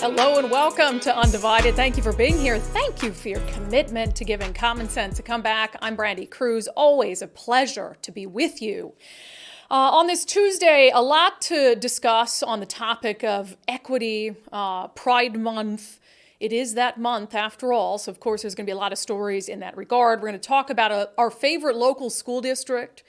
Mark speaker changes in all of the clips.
Speaker 1: Hello and welcome to Undivided. Thank you for being here. Thank you for your commitment to giving common sense a comeback. I'm Brandi Kruse. Always a pleasure to be with you. On this Tuesday, a lot to discuss on the topic of equity, Pride Month. It is that month after all, so of course there's going to be a lot of stories in that regard. We're going to talk about our favorite local school district,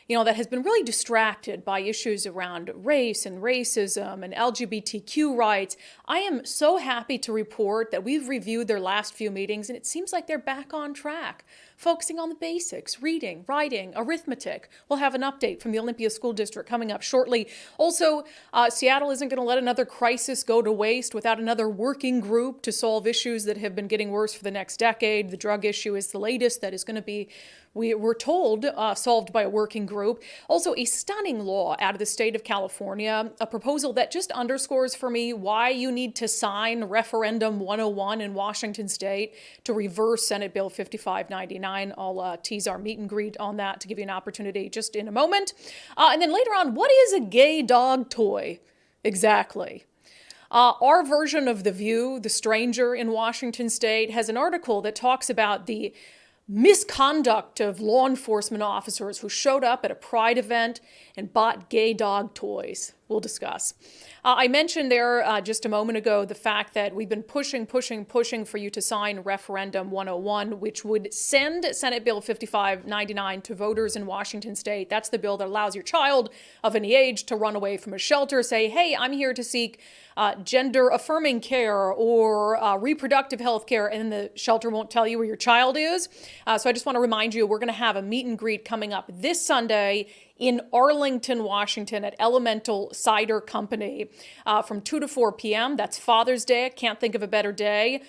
Speaker 1: that has been really distracted by issues around race and racism and LGBTQ rights. I am so happy to report that we've reviewed their last few meetings, and it seems like they're back on track, focusing on the basics, reading, writing, arithmetic. We'll have an update from the Olympia School District coming up shortly. Also, Seattle isn't going to let another crisis go to waste without another working group to solve issues that have been getting worse for the next decade. The drug issue is the latest that is going to be, we're told, solved by a working group. Also, a stunning law out of the state of California, a proposal that just underscores for me why you need to sign Referendum 101 in Washington state to reverse Senate Bill 5599. I'll tease our meet and greet on that to give you an opportunity just in a moment. And then later on, what is a gay dog toy exactly? Our version of The View, The Stranger in Washington state, has an article that talks about the misconduct of law enforcement officers who showed up at a Pride event and bought gay dog toys. We'll discuss. I mentioned there just a moment ago the fact that we've been pushing for you to sign Referendum 101, which would send Senate Bill 5599 to voters in Washington state. That's the bill that allows your child of any age to run away from a shelter, say, hey, I'm here to seek gender-affirming care or reproductive health care, and the shelter won't tell you where your child is. So I just want to remind you, we're going to have a meet and greet coming up this Sunday in Arlington, Washington at Elemental Cider Company from 2 to 4 p.m. That's Father's Day. I can't think of a better day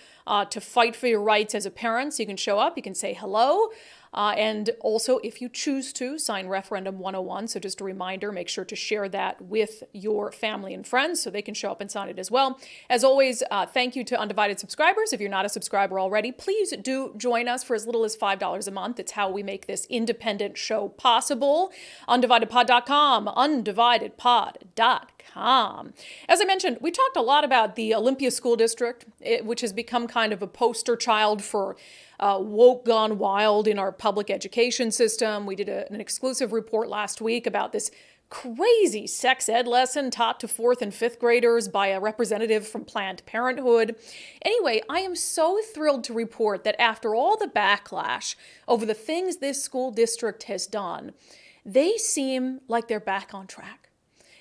Speaker 1: to fight for your rights as a parent. So you can show up, you can say hello. And also, if you choose to, sign Referendum 101. So just a reminder, make sure to share that with your family and friends so they can show up and sign it as well. As always, thank you to Undivided subscribers. If you're not a subscriber already, please do join us for as little as $5 a month. It's how we make this independent show possible. UndividedPod.com, UndividedPod.com. As I mentioned, we talked a lot about the Olympia School District, which has become kind of a poster child for woke gone wild in our public education system. We did an exclusive report last week about this crazy sex ed lesson taught to 4th and 5th graders by a representative from Planned Parenthood. Anyway, I am so thrilled to report that after all the backlash over the things this school district has done, they seem like they're back on track.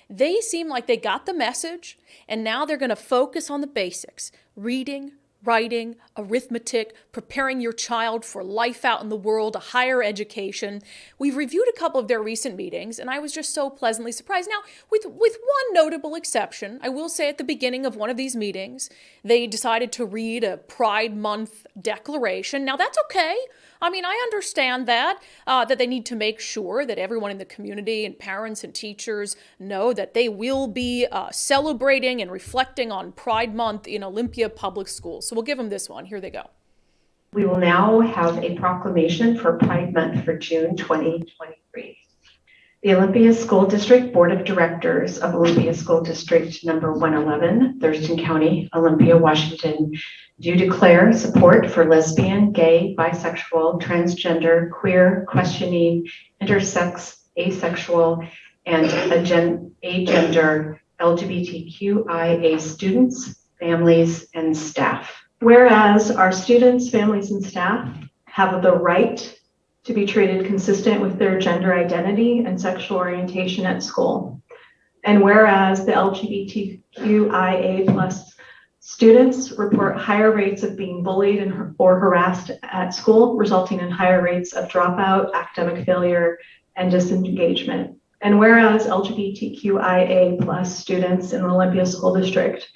Speaker 1: They seem like they got the message, and now they're going to focus on the basics: reading, writing, arithmetic, preparing your child for life out in the world, a higher education. We've reviewed a couple of their recent meetings, and I was just so pleasantly surprised. Now, with one notable exception, I will say at the beginning of one of these meetings, they decided to read a Pride Month declaration. Now, that's okay. I mean, I understand that they need to make sure that everyone in the community and parents and teachers know that they will be celebrating and reflecting on Pride Month in Olympia Public Schools. So we'll give them this one. Here they go.
Speaker 2: We will now have a proclamation for Pride Month for June 2023. The Olympia School District Board of Directors of Olympia School District number 111, Thurston County, Olympia, Washington, do declare support for lesbian, gay, bisexual, transgender, queer, questioning, intersex, asexual, and agender LGBTQIA students, families, and staff. Whereas our students, families, and staff have the right to be treated consistent with their gender identity and sexual orientation at school. And whereas the LGBTQIA plus students report higher rates of being bullied or harassed at school, resulting in higher rates of dropout, academic failure, and disengagement. And whereas LGBTQIA plus students in the Olympia School District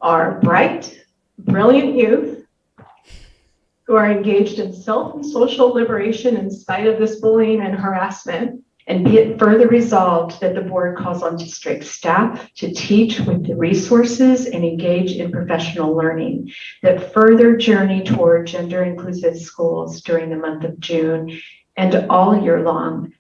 Speaker 2: are bright, brilliant youth who are engaged in self and social liberation in spite of this bullying and harassment, and be it further resolved that the board calls on district staff to teach with the resources and engage in professional learning that further journey toward gender inclusive schools during the month of June and all year long.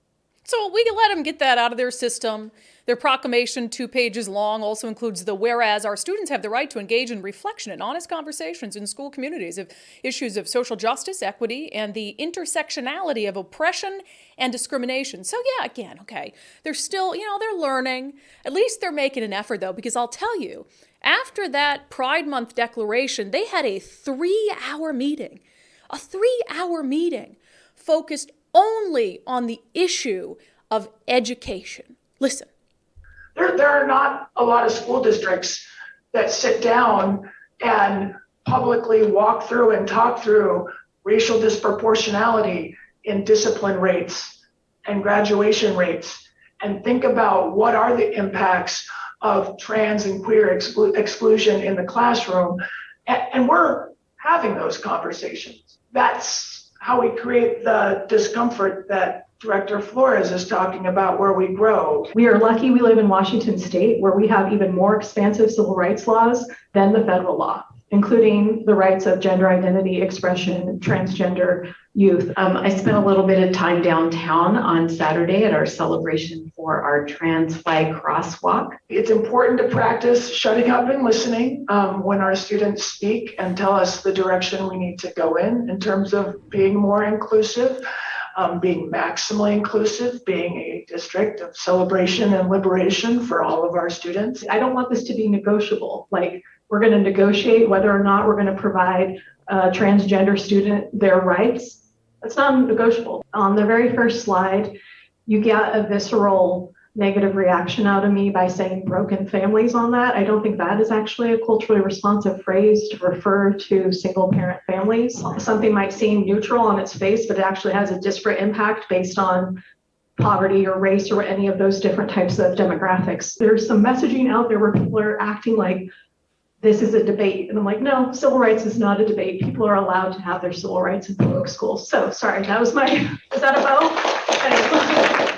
Speaker 1: So we can let them get that out of their system. Their proclamation, 2 pages long, also includes the whereas our students have the right to engage in reflection and honest conversations in school communities of issues of social justice, equity, and the intersectionality of oppression and discrimination. So yeah, again, okay, they're still, they're learning. At least they're making an effort, though, because I'll tell you, after that Pride Month declaration, they had a 3-hour meeting. A 3-hour meeting focused only on the issue of education. Listen.
Speaker 3: There are not a lot of school districts that sit down and publicly walk through and talk through racial disproportionality in discipline rates and graduation rates and think about what are the impacts of trans and queer exclusion in the classroom. And we're having those conversations. That's how we create the discomfort that Director Flores is talking about, where we grow.
Speaker 2: We are lucky we live in Washington State, where we have even more expansive civil rights laws than the federal law, including the rights of gender identity expression, transgender youth. I spent a little bit of time downtown on Saturday at our celebration for our trans flag crosswalk.
Speaker 3: It's important to practice shutting up and listening when our students speak and tell us the direction we need to go in terms of being more inclusive, being maximally inclusive, being a district of celebration and liberation for all of our students. I don't want this to be negotiable. Like, we're going to negotiate whether or not we're going to provide a transgender student their rights. That's not negotiable. On the very first slide, you get a visceral negative reaction out of me by saying broken families on that. I don't think that is actually a culturally responsive phrase to refer to single parent families. Something might seem neutral on its face, but it actually has a disparate impact based on poverty or race or any of those different types of demographics. There's some messaging out there where people are acting like this is a debate. And I'm like, no, civil rights is not a debate. People are allowed to have their civil rights in public schools. So sorry, that was is that a bow?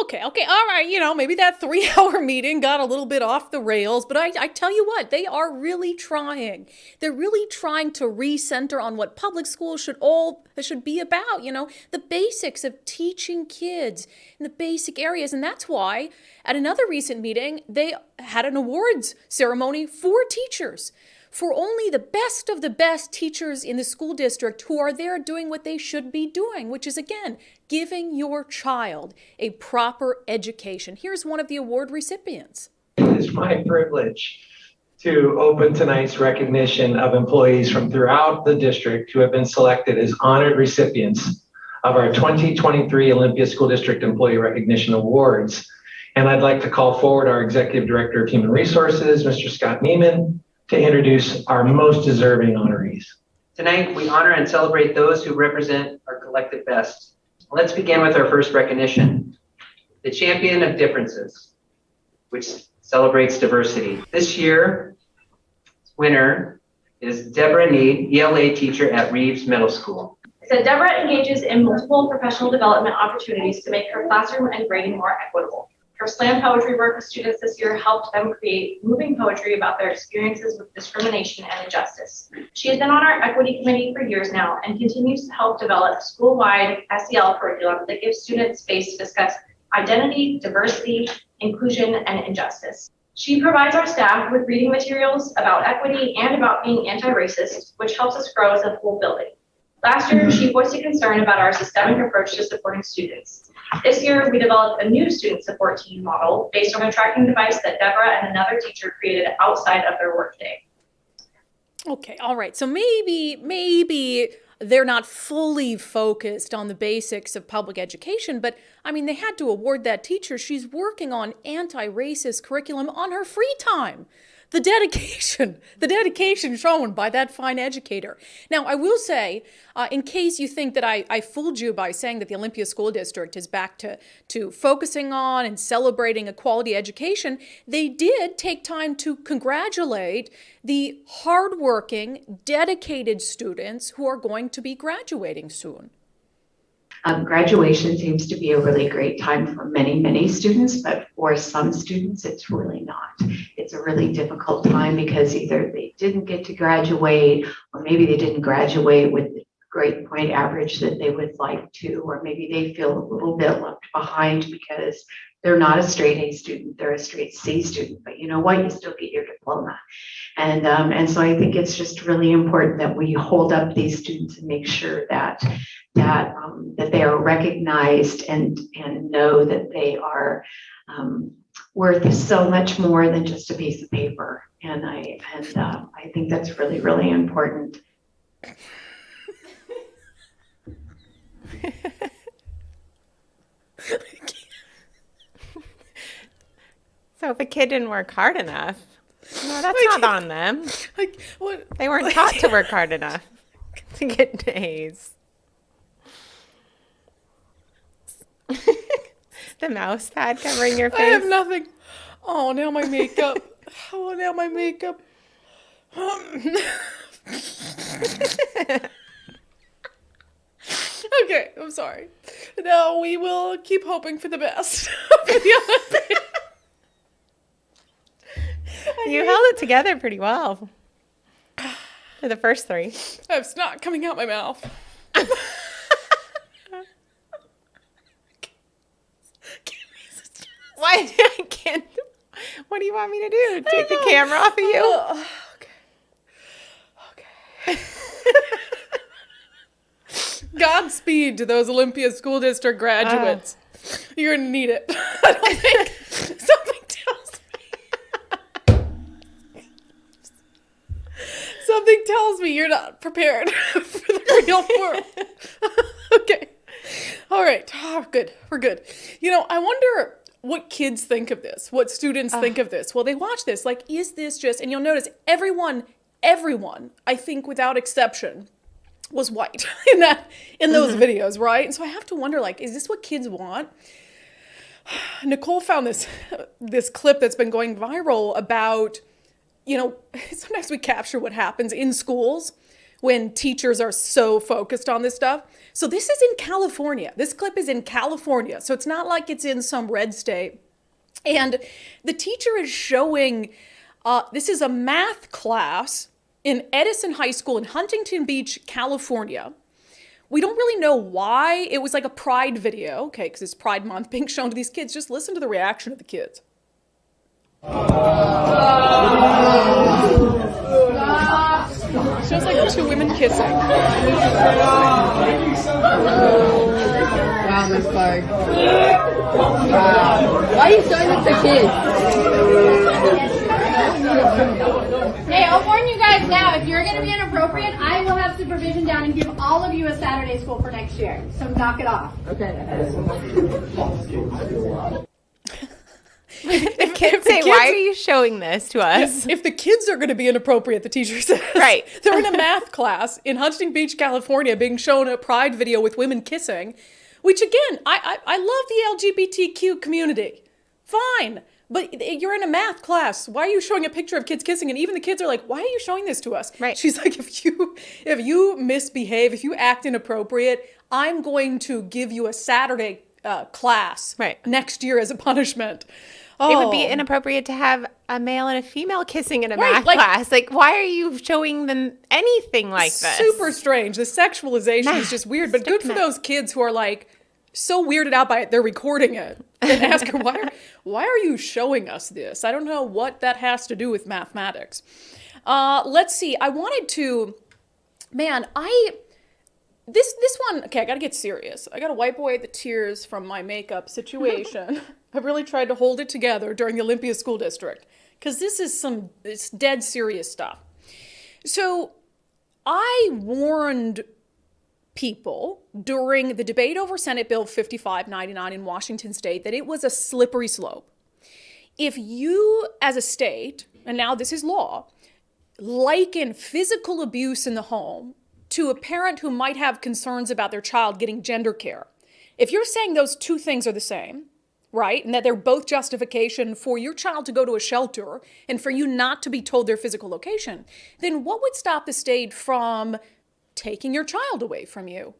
Speaker 1: Okay, all right, maybe that 3-hour meeting got a little bit off the rails, but I tell you what, they are really trying. They're really trying to recenter on what public schools should be about, the basics of teaching kids in the basic areas. And that's why at another recent meeting, they had an awards ceremony for teachers, for only the best of the best teachers in the school district who are there doing what they should be doing, which is, again, giving your child a proper education. Here's one of the award recipients.
Speaker 4: It is my privilege to open tonight's recognition of employees from throughout the district who have been selected as honored recipients of our 2023 Olympia School District Employee Recognition Awards. And I'd like to call forward our Executive Director of Human Resources, Mr. Scott Neiman, to introduce our most deserving honorees.
Speaker 5: Tonight, we honor and celebrate those who represent our collective best. Let's begin with our first recognition, the Champion of Differences, which celebrates diversity. This year's winner is Deborah Need, ELA teacher at Reeves Middle School.
Speaker 6: So Deborah engages in multiple professional development opportunities to make her classroom and grading more equitable. Her slam poetry work with students this year helped them create moving poetry about their experiences with discrimination and injustice. She has been on our equity committee for years now and continues to help develop school-wide SEL curriculum that gives students space to discuss identity, diversity, inclusion, and injustice. She provides our staff with reading materials about equity and about being anti-racist, which helps us grow as a whole building. Last year, she voiced a concern about our systemic approach to supporting students. This year, we developed a new student support team model based on a tracking device that Deborah and another teacher created outside of their workday.
Speaker 1: Okay, all right. So maybe they're not fully focused on the basics of public education, but I mean, they had to award that teacher. She's working on anti-racist curriculum on her free time. The dedication shown by that fine educator. Now, I will say, in case you think that I fooled you by saying that the Olympia School District is back to focusing on and celebrating a quality education, they did take time to congratulate the hardworking, dedicated students who are going to be graduating soon.
Speaker 7: Graduation seems to be a really great time for many, many students, but for some students, it's really not. It's a really difficult time because either they didn't get to graduate, or maybe they didn't graduate with the grade point average that they would like to, or maybe they feel a little bit left behind because they're not a straight A student, they're a straight C student, but you know what, you still get your diploma. And so I think it's just really important that we hold up these students and make sure that they are recognized and know that they are worth so much more than just a piece of paper. And I think that's really, really important.
Speaker 8: So if a kid didn't work hard enough, no, that's not on them.
Speaker 1: Like, what?
Speaker 8: They weren't taught to work hard enough to get A's. The mouse pad covering your face.
Speaker 1: I have nothing. Oh, now my makeup. Oh, now my makeup. Okay, I'm sorry. No, we will keep hoping for the best for the Olympics.
Speaker 8: You held it together pretty well for the first three.
Speaker 1: I have snot coming out my mouth.
Speaker 8: Why? I can't. What do you want me to do? Take the camera off of you?
Speaker 1: Okay. Godspeed to those Olympia School District graduates. You're gonna need it. I don't think something tells me you're not prepared for the real world. Okay. All right. Oh, good. We're good. You know, I wonder what kids think of this, what students think of this. Well, they watch this. Like, is this just, and you'll notice everyone, I think without exception, was white in those videos, right? And so I have to wonder, like, is this what kids want? Nicole found this clip that's been going viral about, you know, sometimes we capture what happens in schools when teachers are so focused on this stuff. So this is in California. This clip is in California. So it's not like it's in some red state. And the teacher is showing, this is a math class in Edison High School in Huntington Beach, California. We don't really know why. It was like a Pride video, okay, because it's Pride Month being shown to these kids. Just listen to the reaction of the kids. Shows like two women kissing.
Speaker 9: Wow, Miss Clark. Wow. Why are you showing this to kids?
Speaker 10: Hey, I'll warn you guys now, if you're going to be inappropriate, I will have supervision down and give all of you a Saturday school for next year. So knock it off.
Speaker 9: Okay.
Speaker 8: The kids say, why are you showing this to us?
Speaker 1: If the kids are going to be inappropriate, the teacher says.
Speaker 8: Right.
Speaker 1: They're in a math class in Huntington Beach, California, being shown a Pride video with women kissing, which again, I love the LGBTQ community. Fine. But you're in a math class. Why are you showing a picture of kids kissing? And even the kids are like, why are you showing this to us?
Speaker 8: Right.
Speaker 1: She's like, if you misbehave, if you act inappropriate, I'm going to give you a Saturday class next year as a punishment.
Speaker 8: It would
Speaker 1: Oh.
Speaker 8: be inappropriate to have a male and a female kissing in a math class. Like, why are you showing them anything like this?
Speaker 1: Super strange. The sexualization is just weird, but good for those kids who are like so weirded out by it, they're recording it and ask her, why are you showing us this? I don't know what that has to do with mathematics. Let's see. I wanted to, this one, okay, I got to get serious. I got to wipe away the tears from my makeup situation. I've really tried to hold it together during the Olympia School District because this is it's dead serious stuff. So I warned people during the debate over Senate Bill 5599 in Washington State that it was a slippery slope. If you, as a state, and now this is law, liken physical abuse in the home to a parent who might have concerns about their child getting gender care, if you're saying those two things are the same, right, and that they're both justification for your child to go to a shelter and for you not to be told their physical location, then what would stop the state from taking your child away from you?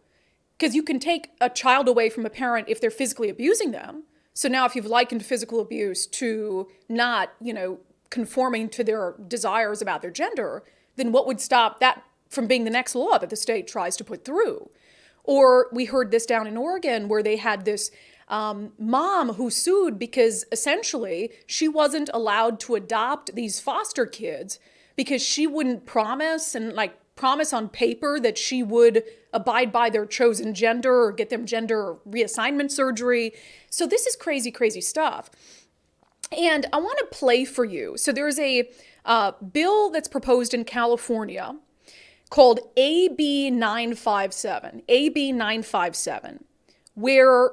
Speaker 1: Because you can take a child away from a parent if they're physically abusing them. So now if you've likened physical abuse to not, conforming to their desires about their gender, then what would stop that from being the next law that the state tries to put through? Or we heard this down in Oregon where they had this mom who sued because essentially she wasn't allowed to adopt these foster kids because she wouldn't promise on paper that she would abide by their chosen gender or get them gender reassignment surgery. So this is crazy, crazy stuff. And I want to play for you. So there's a bill that's proposed in California called AB 957, where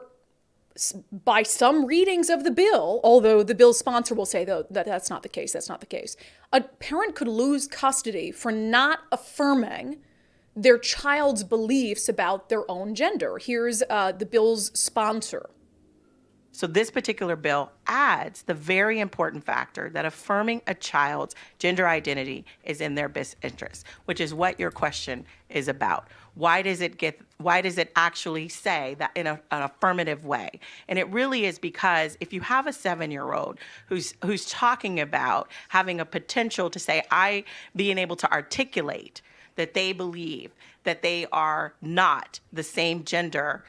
Speaker 1: by some readings of the bill, although the bill's sponsor will say though that that's not the case, a parent could lose custody for not affirming their child's beliefs about their own gender. Here's the bill's sponsor.
Speaker 11: So this particular bill adds the very important factor that affirming a child's gender identity is in their best interest, which is what your question is about. Why does it actually say that in an affirmative way? And it really is because if you have a 7-year-old who's talking about having a potential to say, being able to articulate that they believe that they are not the same gender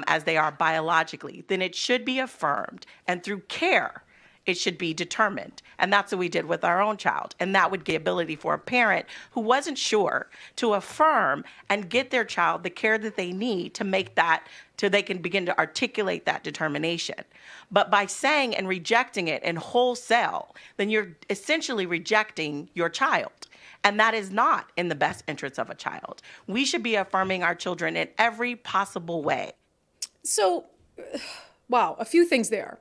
Speaker 11: as they are biologically, then it should be affirmed. And through care, it should be determined. And that's what we did with our own child. And that would give ability for a parent who wasn't sure to affirm and get their child the care that they need to make that, so they can begin to articulate that determination. But by saying and rejecting it in wholesale, then you're essentially rejecting your child. And that is not in the best interest of a child. We should be affirming our children in every possible way.
Speaker 1: So, wow, a few things there.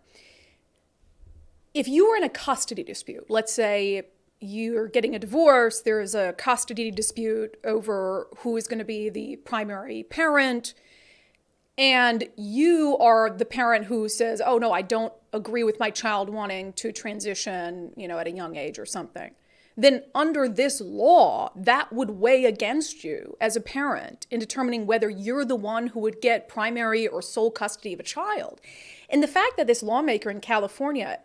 Speaker 1: If you were in a custody dispute, let's say you're getting a divorce, there's a custody dispute over who is going to be the primary parent, and you are the parent who says, oh no, I don't agree with my child wanting to transition, at a young age or something, then under this law, that would weigh against you as a parent in determining whether you're the one who would get primary or sole custody of a child. And the fact that this lawmaker in California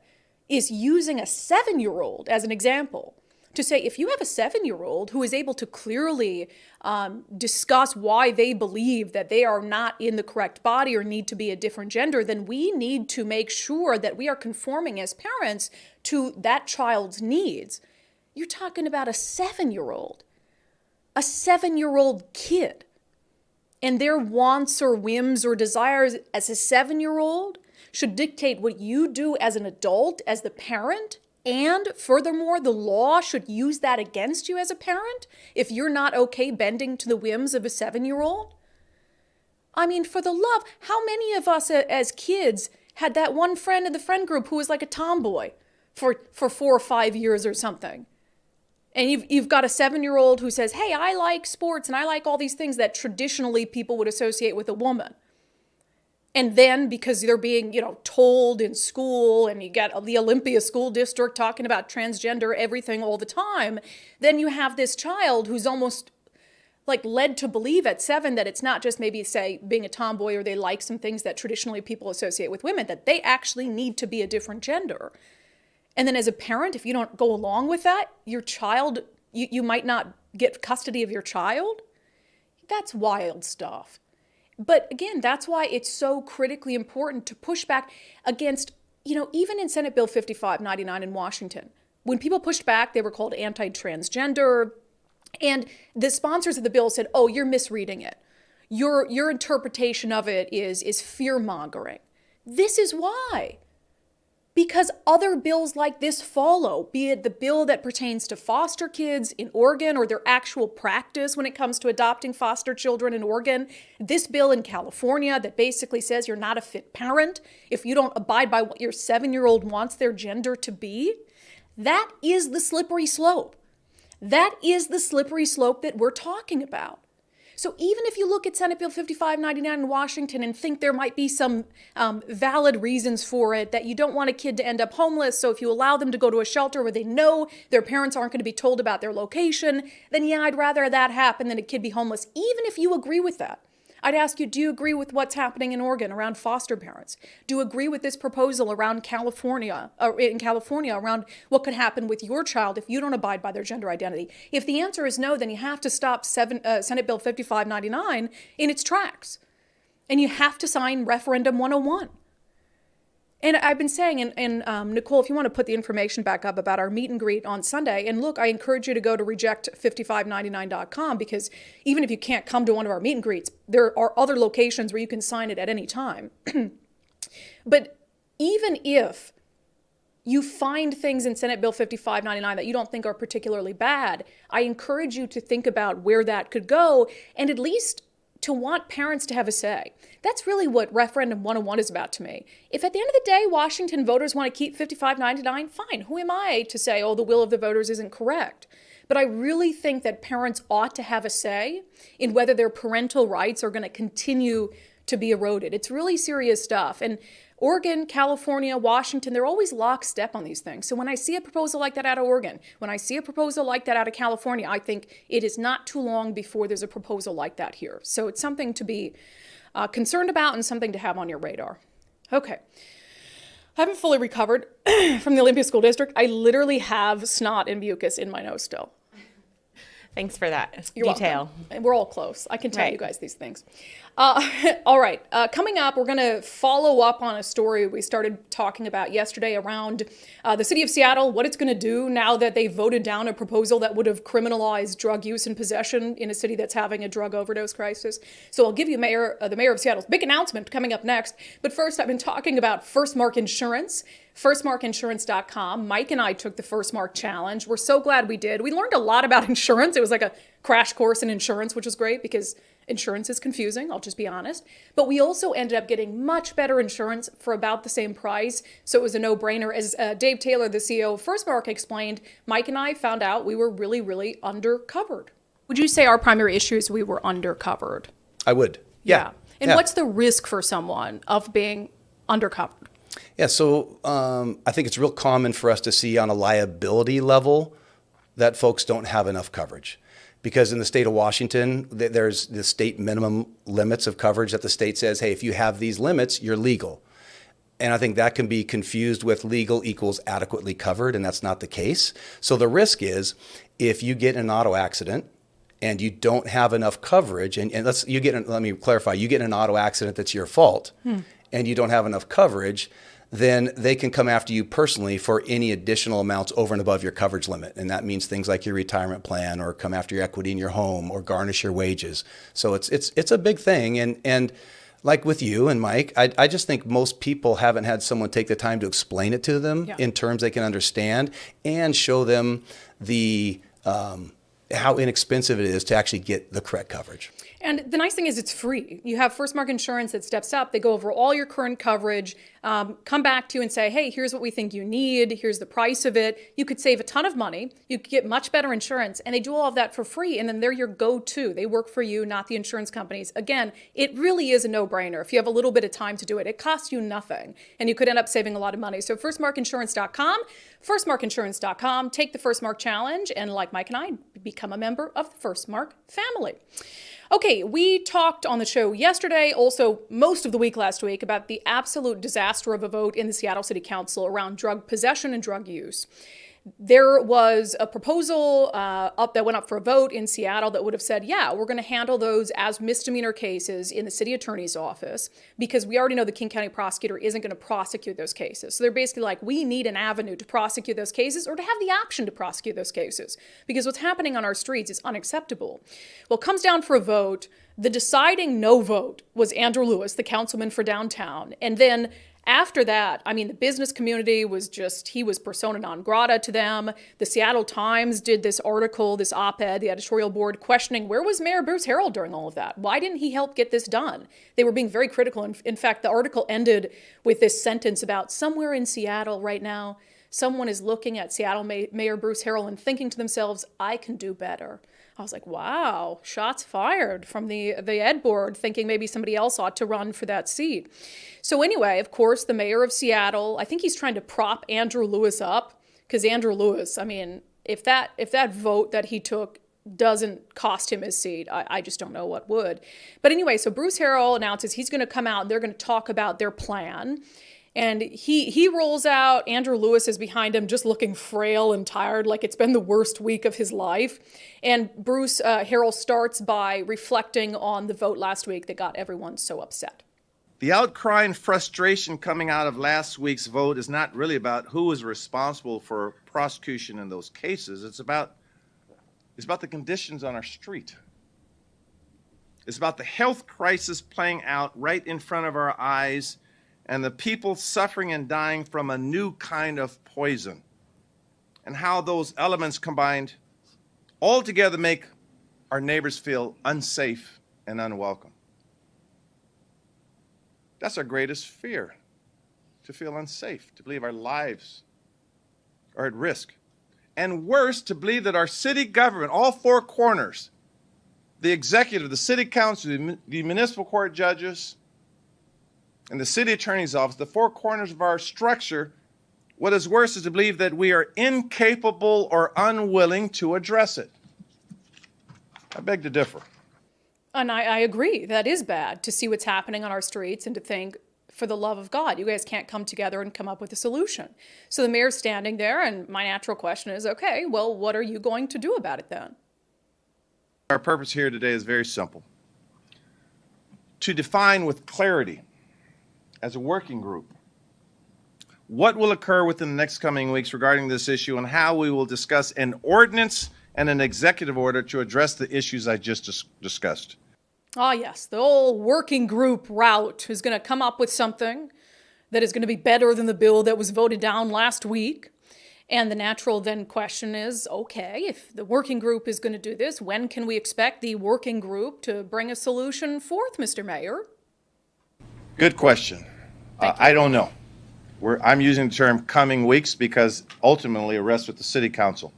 Speaker 1: is using a 7-year-old as an example to say, if you have a 7-year-old who is able to clearly discuss why they believe that they are not in the correct body or need to be a different gender, then we need to make sure that we are conforming as parents to that child's needs. You're talking about a 7-year-old kid, and their wants or whims or desires as a 7-year-old should dictate what you do as an adult, as the parent, and furthermore, the law should use that against you as a parent if you're not okay bending to the whims of a 7-year-old. I mean, for the love, how many of us as kids had that one friend in the friend group who was like a tomboy for 4 or 5 years or something? And you've got a 7-year-old who says, hey, I like sports and I like all these things that traditionally people would associate with a woman. And then because they're being, told in school, and you get the Olympia School District talking about transgender everything all the time, then you have this child who's almost like led to believe at 7 that it's not just maybe, say, being a tomboy or they like some things that traditionally people associate with women, that they actually need to be a different gender. And then as a parent, if you don't go along with that, your child, you might not get custody of your child. That's wild stuff. But again, that's why it's so critically important to push back against, even in Senate Bill 5599 in Washington, when people pushed back, they were called anti-transgender. And the sponsors of the bill said, oh, you're misreading it. Your interpretation of it is fear-mongering. This is why. Because other bills like this follow, be it the bill that pertains to foster kids in Oregon or their actual practice when it comes to adopting foster children in Oregon, this bill in California that basically says you're not a fit parent if you don't abide by what your 7-year-old wants their gender to be. That is the slippery slope. That is the slippery slope that we're talking about. So even if you look at Senate Bill 5599 in Washington and think there might be some valid reasons for it, that you don't want a kid to end up homeless, so if you allow them to go to a shelter where they know their parents aren't going to be told about their location, then yeah, I'd rather that happen than a kid be homeless. Even if you agree with that, I'd ask you, do you agree with what's happening in Oregon around foster parents? Do you agree with this proposal around California, around what could happen with your child if you don't abide by their gender identity? If the answer is no, then you have to stop Senate Bill 5599 in its tracks. And you have to sign Referendum 101. And I've been saying, and Nicole, if you want to put the information back up about our meet and greet on Sunday, and look, I encourage you to go to reject5599.com, because even if you can't come to one of our meet and greets, there are other locations where you can sign it at any time. But even if you find things in Senate Bill 5599 that you don't think are particularly bad, I encourage you to think about where that could go, and at least to want parents to have a say. That's really what Referendum 101 is about to me. If at the end of the day, Washington voters want to keep 5599, fine. Who am I to say, oh, the will of the voters isn't correct? But I really think that parents ought to have a say in whether their parental rights are going to continue to be eroded. It's really serious stuff. And Oregon, California, Washington, they're always lockstep on these things. So when I see a proposal like that out of Oregon, when I see a proposal like that out of California, I think it is not too long before there's a proposal like that here. So it's something to be concerned about and something to have on your radar. Okay. I haven't fully recovered from the Olympia School District. I literally have snot and mucus in my nose still.
Speaker 8: Thanks for that
Speaker 1: You're
Speaker 8: detail.
Speaker 1: Welcome. We're all close. I can tell
Speaker 8: Right.
Speaker 1: you guys these things. All right. Coming up, we're going to follow up on a story we started talking about yesterday around the city of Seattle, what it's going to do now that they voted down a proposal that would have criminalized drug use and possession in a city that's having a drug overdose crisis. So I'll give you the mayor of Seattle's big announcement coming up next. But first, I've been talking about First Mark Insurance. FirstMarkInsurance.com. Mike and I took the First Mark Challenge. We're so glad we did. We learned a lot about insurance. It was like a crash course in insurance, which was great because insurance is confusing, I'll just be honest. But we also ended up getting much better insurance for about the same price. So it was a no-brainer. As Dave Taylor, the CEO of First Mark, explained, Mike and I found out we were really, really undercovered. Would you say our primary issue is we were undercovered?
Speaker 12: I would. Yeah.
Speaker 1: And
Speaker 12: Yeah.
Speaker 1: what's the risk for someone of being undercovered?
Speaker 12: Yeah, so I think it's real common for us to see on a liability level that folks don't have enough coverage. Because in the state of Washington, there's the state minimum limits of coverage that the state says, hey, if you have these limits, you're legal. And I think that can be confused with legal equals adequately covered, and that's not the case. So the risk is if you get in an auto accident and you don't have enough coverage, and let me clarify, you get in an auto accident that's your fault, and you don't have enough coverage, then they can come after you personally for any additional amounts over and above your coverage limit. And that means things like your retirement plan, or come after your equity in your home, or garnish your wages. So it's a big thing. And like with you and Mike, I just think most people haven't had someone take the time to explain it to them in terms they can understand, and show them the how inexpensive it is to actually get the correct coverage.
Speaker 1: And the nice thing is it's free. You have First Mark Insurance that steps up. They go over all your current coverage, come back to you and say, hey, here's what we think you need. Here's the price of it. You could save a ton of money. You could get much better insurance. And they do all of that for free. And then they're your go-to. They work for you, not the insurance companies. Again, it really is a no-brainer. If you have a little bit of time to do it, it costs you nothing. And you could end up saving a lot of money. So FirstMarkInsurance.com, FirstMarkInsurance.com. Take the First Mark Challenge. And like Mike and I, become a member of the First Mark family. Okay, we talked on the show yesterday, also most of the week last week, about the absolute disaster of a vote in the Seattle City Council around drug possession and drug use. There was a proposal that went up for a vote in Seattle that would have said, yeah, we're going to handle those as misdemeanor cases in the city attorney's office, because we already know the King County prosecutor isn't going to prosecute those cases. So they're basically like, we need an avenue to prosecute those cases, or to have the option to prosecute those cases, because what's happening on our streets is unacceptable. Well, it comes down for a vote. The deciding no vote was Andrew Lewis, the councilman for downtown. And then after that, I mean, the business community was he was persona non grata to them. The Seattle Times did this article, this op-ed, the editorial board, questioning where was Mayor Bruce Harrell during all of that? Why didn't he help get this done? They were being very critical. In fact, the article ended with this sentence about somewhere in Seattle right now, someone is looking at Seattle Mayor Bruce Harrell and thinking to themselves, I can do better. I was like, wow, shots fired from the ed board, thinking maybe somebody else ought to run for that seat. So anyway, of course, the mayor of Seattle, I think he's trying to prop Andrew Lewis up, because Andrew Lewis, I mean, if that vote that he took doesn't cost him his seat, I just don't know what would. But anyway, so Bruce Harrell announces he's going to come out and they're going to talk about their plan. And he rolls out. Andrew Lewis is behind him, just looking frail and tired, like it's been the worst week of his life. And Bruce Harrell starts by reflecting on the vote last week that got everyone so upset.
Speaker 13: The outcry and frustration coming out of last week's vote is not really about who is responsible for prosecution in those cases. It's about the conditions on our street. It's about the health crisis playing out right in front of our eyes and the people suffering and dying from a new kind of poison, and how those elements combined all together make our neighbors feel unsafe and unwelcome. That's our greatest fear, to feel unsafe, to believe our lives are at risk. And worse, to believe that our city government, all four corners, the executive, the city council, the municipal court judges, and the city attorney's office, the four corners of our structure, what is worse is to believe that we are incapable or unwilling to address it. I beg to differ.
Speaker 1: And I agree, that is bad to see what's happening on our streets and to think, for the love of God, you guys can't come together and come up with a solution. So the mayor's standing there, and my natural question is, okay, well, what are you going to do about it then?
Speaker 13: Our purpose here today is very simple. To define with clarity, as a working group, what will occur within the next coming weeks regarding this issue and how we will discuss an ordinance and an executive order to address the issues I just discussed.
Speaker 1: Ah, yes, the old working group route is going to come up with something that is going to be better than the bill that was voted down last week. And the natural then question is, okay, if the working group is going to do this, when can we expect the working group to bring a solution forth, Mr. Mayor?
Speaker 13: Good question. I don't know. I'm using the term coming weeks because ultimately it rests with the city council.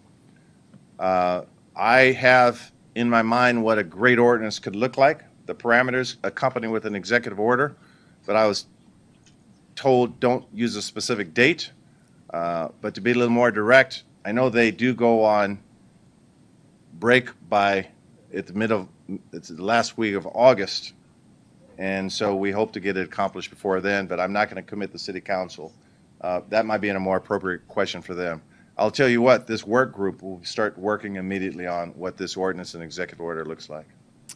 Speaker 13: I have in my mind what a great ordinance could look like, the parameters accompanied with an executive order, but I was told don't use a specific date. But to be a little more direct, I know they do go on break it's the last week of August, and so we hope to get it accomplished before then, but I'm not going to commit the city council. That might be a more appropriate question for them. I'll tell you what, this work group will start working immediately on what this ordinance and executive order looks like.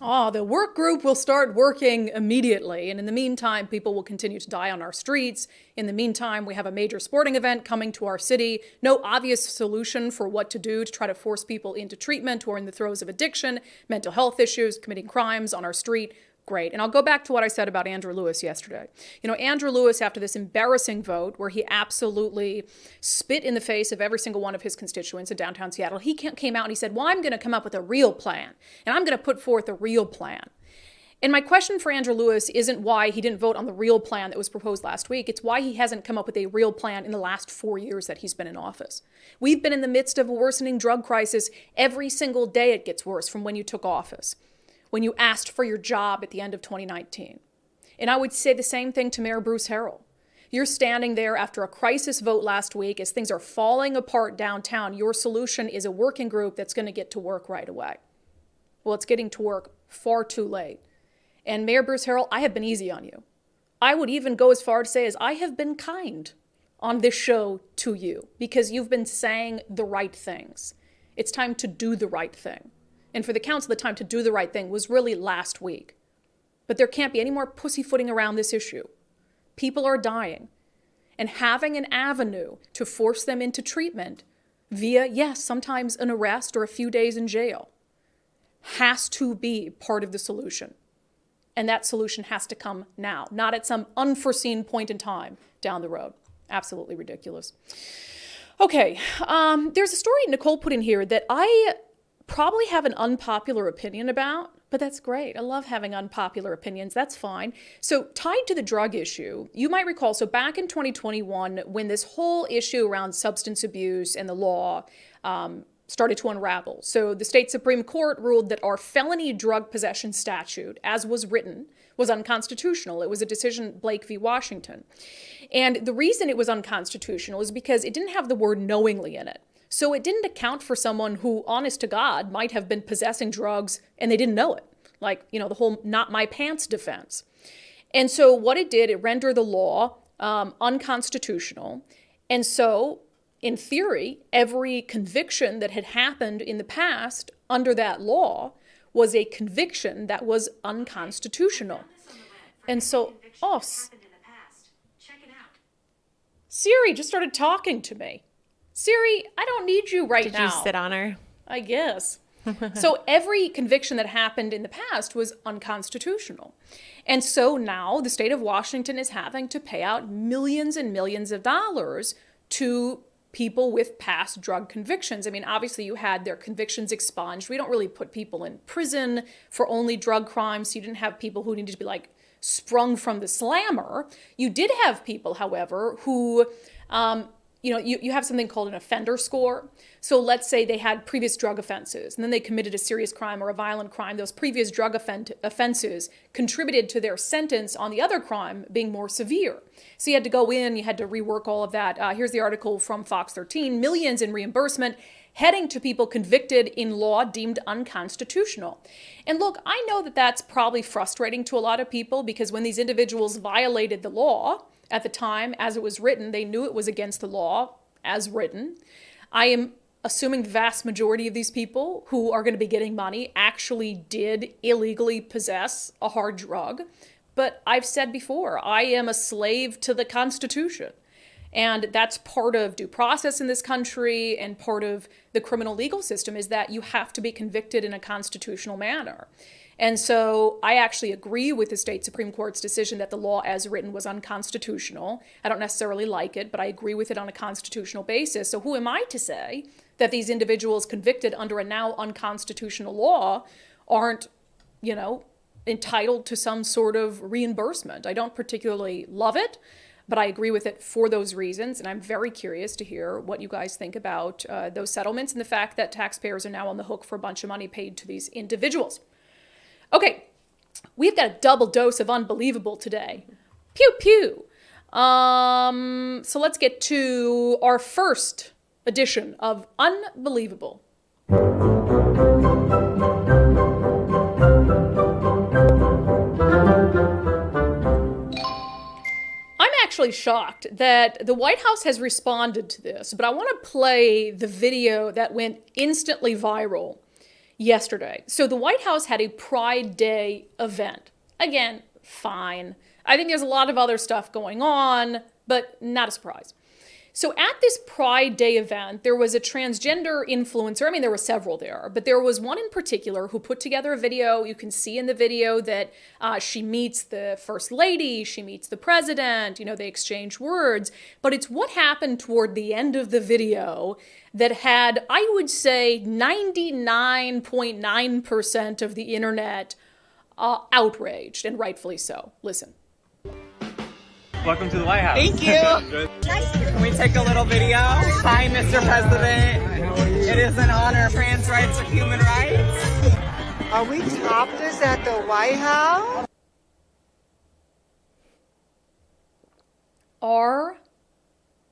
Speaker 1: Oh, the work group will start working immediately. And in the meantime, people will continue to die on our streets. In the meantime, we have a major sporting event coming to our city. No obvious solution for what to do to try to force people into treatment who are in the throes of addiction, mental health issues, committing crimes on our street. Great. And I'll go back to what I said about Andrew Lewis yesterday. You know, Andrew Lewis, after this embarrassing vote where he absolutely spit in the face of every single one of his constituents in downtown Seattle, he came out and he said, well, I'm going to come up with a real plan, and I'm going to put forth a real plan. And my question for Andrew Lewis isn't why he didn't vote on the real plan that was proposed last week. It's why he hasn't come up with a real plan in the last 4 years that he's been in office. We've been in the midst of a worsening drug crisis. Every single day it gets worse from when you took office, when you asked for your job at the end of 2019. And I would say the same thing to Mayor Bruce Harrell. You're standing there after a crisis vote last week as things are falling apart downtown. Your solution is a working group that's going to get to work right away. Well, it's getting to work far too late. And Mayor Bruce Harrell, I have been easy on you. I would even go as far to say as I have been kind on this show to you because you've been saying the right things. It's time to do the right thing. And for the council, the time to do the right thing was really last week. But there can't be any more pussyfooting around this issue. People are dying. And having an avenue to force them into treatment via, yes, sometimes an arrest or a few days in jail has to be part of the solution. And that solution has to come now, not at some unforeseen point in time down the road. Absolutely ridiculous. Okay, there's a story Nicole put in here that I probably have an unpopular opinion about, but that's great. I love having unpopular opinions. That's fine. So tied to the drug issue, you might recall, so back in 2021, when this whole issue around substance abuse and the law started to unravel. So the state Supreme Court ruled that our felony drug possession statute, as was written, was unconstitutional. It was a decision, Blake v. Washington. And the reason it was unconstitutional is because it didn't have the word knowingly in it. So it didn't account for someone who, honest to God, might have been possessing drugs and they didn't know it. Like, you know, the whole not my pants defense. And so what it did, it rendered the law unconstitutional. And so, in theory, every conviction that had happened in the past under that law was a conviction that was unconstitutional. And so, Siri just started talking to me. Siri, I don't need you right now.
Speaker 8: Did you sit on her?
Speaker 1: I guess. So every conviction that happened in the past was unconstitutional. And so now the state of Washington is having to pay out millions and millions of dollars to people with past drug convictions. I mean, obviously you had their convictions expunged. We don't really put people in prison for only drug crimes. So you didn't have people who needed to be like sprung from the slammer. You did have people, however, who, you have something called an offender score. So let's say they had previous drug offenses and then they committed a serious crime or a violent crime. Those previous drug offenses contributed to their sentence on the other crime being more severe. So you had to go in, you had to rework all of that. Here's the article from Fox 13, millions in reimbursement heading to people convicted in law deemed unconstitutional. And look, I know that that's probably frustrating to a lot of people because when these individuals violated the law at the time as it was written, they knew it was against the law as written. I am assuming the vast majority of these people who are going to be getting money actually did illegally possess a hard drug. But I've said before, I am a slave to the Constitution. And that's part of due process in this country and part of the criminal legal system is that you have to be convicted in a constitutional manner. And so I actually agree with the state Supreme Court's decision that the law as written was unconstitutional. I don't necessarily like it, but I agree with it on a constitutional basis. So who am I to say that these individuals convicted under a now unconstitutional law aren't, entitled to some sort of reimbursement? I don't particularly love it, but I agree with it for those reasons. And I'm very curious to hear what you guys think about those settlements and the fact that taxpayers are now on the hook for a bunch of money paid to these individuals. Okay, we've got a double dose of unbelievable today. Pew, pew. So let's get to our first edition of Unbelievable. I'm actually shocked that the White House has responded to this, but I want to play the video that went instantly viral yesterday. So the White House had a Pride Day event. Again, fine. I think there's a lot of other stuff going on, but not a surprise. So at this Pride Day event, there was a transgender influencer. I mean, there were several there, but there was one in particular who put together a video. You can see in the video that she meets the First Lady, she meets the President, they exchange words. But it's what happened toward the end of the video that had, I would say, 99.9% of the internet outraged, and rightfully so. Listen.
Speaker 14: Welcome to the White House.
Speaker 15: Thank you. Can we take a little video? Hi, Mr. President. It is an honor. Trans rights are human rights.
Speaker 16: Are we topless at the White House?
Speaker 1: Are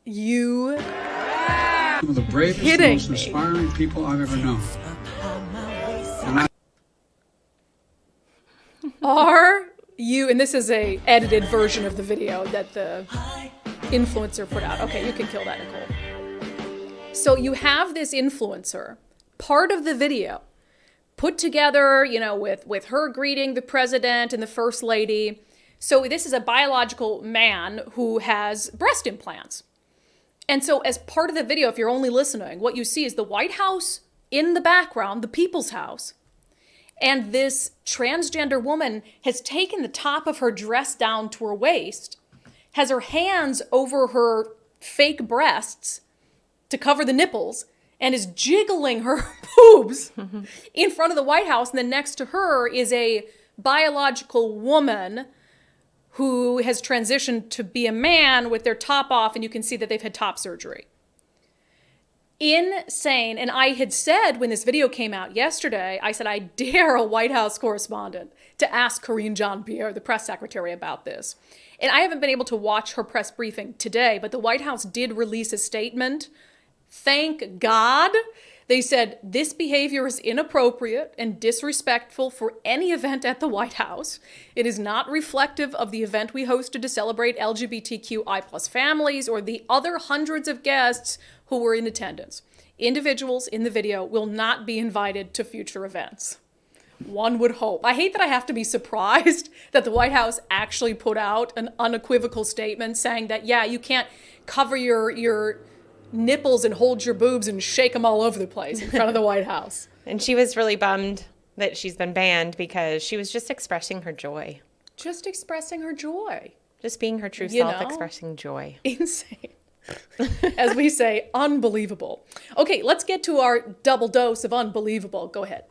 Speaker 1: you
Speaker 17: one of the bravest, most inspiring people I've ever known.
Speaker 1: And this is a edited version of the video that the influencer put out. Okay, you can kill that, Nicole. So you have this influencer, part of the video, put together, with her greeting the president and the first lady. So this is a biological man who has breast implants. And so as part of the video, if you're only listening, what you see is the White House in the background, the people's house. And this transgender woman has taken the top of her dress down to her waist, has her hands over her fake breasts to cover the nipples, and is jiggling her boobs in front of the White House. And then next to her is a biological woman who has transitioned to be a man with their top off, and you can see that they've had top surgery. Insane. And I had said when this video came out yesterday, I said, I dare a White House correspondent to ask Karine Jean-Pierre, the press secretary, about this. And I haven't been able to watch her press briefing today, but the White House did release a statement. Thank God. They said this behavior is inappropriate and disrespectful for any event at the White House. It is not reflective of the event we hosted to celebrate LGBTQI+ families or the other hundreds of guests who were in attendance. Individuals in the video will not be invited to future events. One would hope. I hate that I have to be surprised that the White House actually put out an unequivocal statement saying that, yeah, you can't cover your nipples and hold your boobs and shake them all over the place in front of the White House.
Speaker 8: And she was really bummed that she's been banned because she was just expressing her joy.
Speaker 1: Just expressing her joy.
Speaker 8: Just being her true self, expressing joy.
Speaker 1: Insane. As we say, unbelievable. Okay, let's get to our double dose of unbelievable. Go ahead.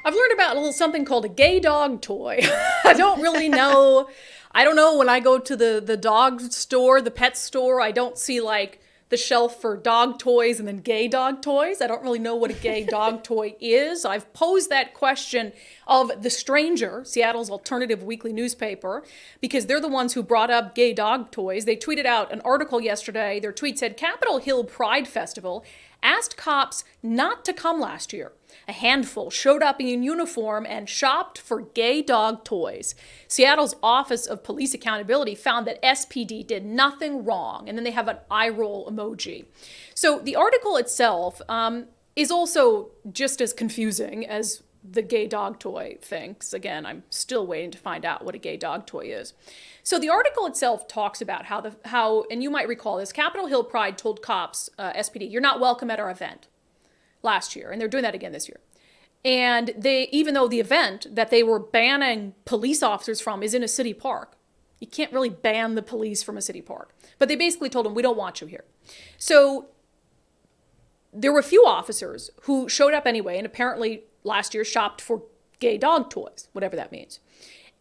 Speaker 1: I've learned about a little something called a gay dog toy. I don't really know. I don't know, when I go to the dog store, the pet store, I don't see like the shelf for dog toys and then gay dog toys. I don't really know what a gay dog toy is. I've posed that question of The Stranger, Seattle's alternative weekly newspaper, because they're the ones who brought up gay dog toys. They tweeted out an article yesterday. Their tweet said, Capitol Hill Pride Festival asked cops not to come last year. A handful showed up in uniform and shopped for gay dog toys. Seattle's Office of Police Accountability found that SPD did nothing wrong, and then they have an eye roll emoji. So the article itself is also just as confusing as the gay dog toy thing, because again, I'm still waiting to find out what a gay dog toy is. So the article itself talks about how, and you might recall this, Capitol Hill Pride told cops, SPD, you're not welcome at our event last year, and they're doing that again this year. And even though the event that they were banning police officers from is in a city park, you can't really ban the police from a city park. But they basically told them, we don't want you here. So there were a few officers who showed up anyway, and apparently last year shopped for gay dog toys, whatever that means.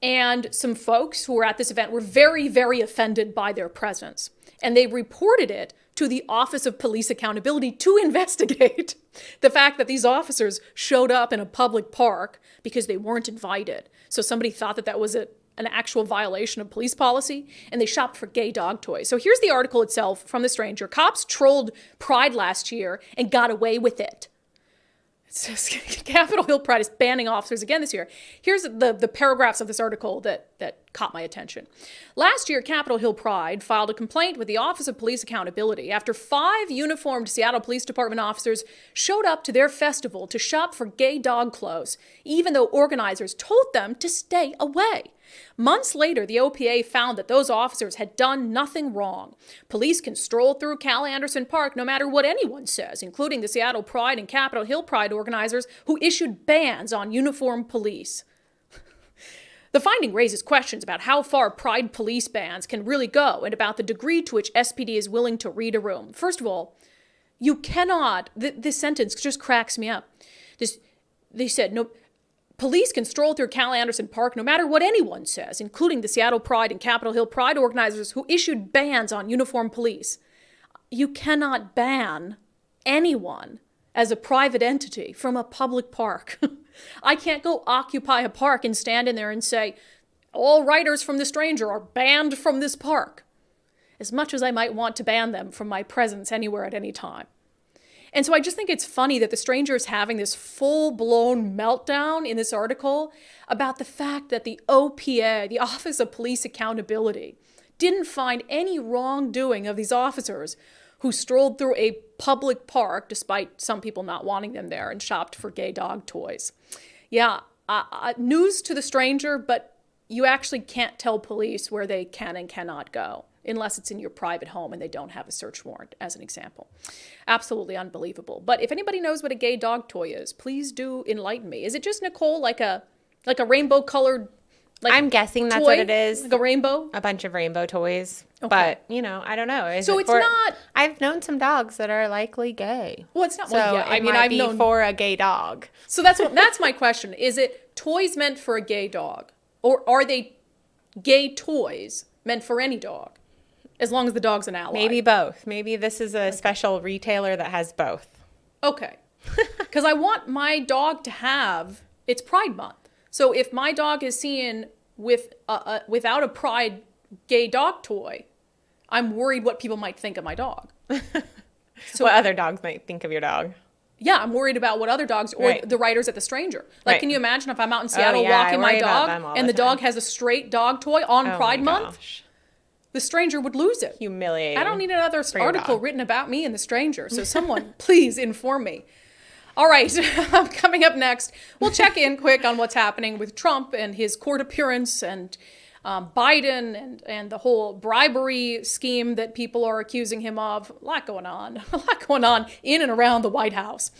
Speaker 1: And some folks who were at this event were very, very offended by their presence. And they reported it to the Office of Police Accountability to investigate the fact that these officers showed up in a public park because they weren't invited. So somebody thought that that was an actual violation of police policy, and they shopped for gay dog toys. So here's the article itself from The Stranger. Cops trolled Pride last year and got away with it. It's just, Capitol Hill Pride is banning officers again this year. Here's the paragraphs of this article that caught my attention. Last year, Capitol Hill Pride filed a complaint with the Office of Police Accountability after 5 uniformed Seattle Police Department officers showed up to their festival to shop for gay dog clothes, even though organizers told them to stay away. Months later, the OPA found that those officers had done nothing wrong. Police can stroll through Cal Anderson Park no matter what anyone says, including the Seattle Pride and Capitol Hill Pride organizers who issued bans on uniformed police. The finding raises questions about how far Pride police bans can really go and about the degree to which SPD is willing to read a room. First of all, you cannot, this sentence just cracks me up. They said, no. Police can stroll through Cal Anderson Park no matter what anyone says, including the Seattle Pride and Capitol Hill Pride organizers who issued bans on uniformed police. You cannot ban anyone as a private entity from a public park. I can't go occupy a park and stand in there and say, all writers from The Stranger are banned from this park, as much as I might want to ban them from my presence anywhere at any time. And so I just think it's funny that The Stranger is having this full-blown meltdown in this article about the fact that the OPA, the Office of Police Accountability, didn't find any wrongdoing of these officers who strolled through a public park, despite some people not wanting them there, and shopped for gay dog toys. Yeah, news to The Stranger, but you actually can't tell police where they can and cannot go, unless it's in your private home and they don't have a search warrant, as an example. Absolutely unbelievable. But if anybody knows what a gay dog toy is, please do enlighten me. Is it just, Nicole, like a rainbow-colored
Speaker 8: I'm guessing that's what it is.
Speaker 1: Like a rainbow?
Speaker 8: A bunch of rainbow toys.
Speaker 1: Okay.
Speaker 8: But, I don't know.
Speaker 1: So it's not...
Speaker 8: I've known some dogs that are likely gay.
Speaker 1: Well, it's not...
Speaker 8: So
Speaker 1: well, yeah,
Speaker 8: I've known for a gay dog.
Speaker 1: So that's my question. Is it toys meant for a gay dog? Or are they gay toys meant for any dog? As long as the dog's an ally.
Speaker 8: Maybe both. Maybe this is a special retailer that has both.
Speaker 1: Okay. Because I want my dog to have... It's Pride Month. So if my dog is seen without a Pride gay dog toy, I'm worried what people might think of my dog.
Speaker 8: So what other dogs might think of your dog.
Speaker 1: Yeah, I'm worried about what other dogs or the writers at The Stranger. Like, Can you imagine if I'm out in Seattle walking my dog and the dog has a straight dog toy on Pride Month?
Speaker 8: Gosh.
Speaker 1: The Stranger would lose it.
Speaker 8: Humiliating.
Speaker 1: I don't need another
Speaker 8: your
Speaker 1: article
Speaker 8: dog.
Speaker 1: written about me and The Stranger. So someone please inform me. All right, coming up next, we'll check in quick on what's happening with Trump and his court appearance and Biden and the whole bribery scheme that people are accusing him of. A lot going on in and around the White House.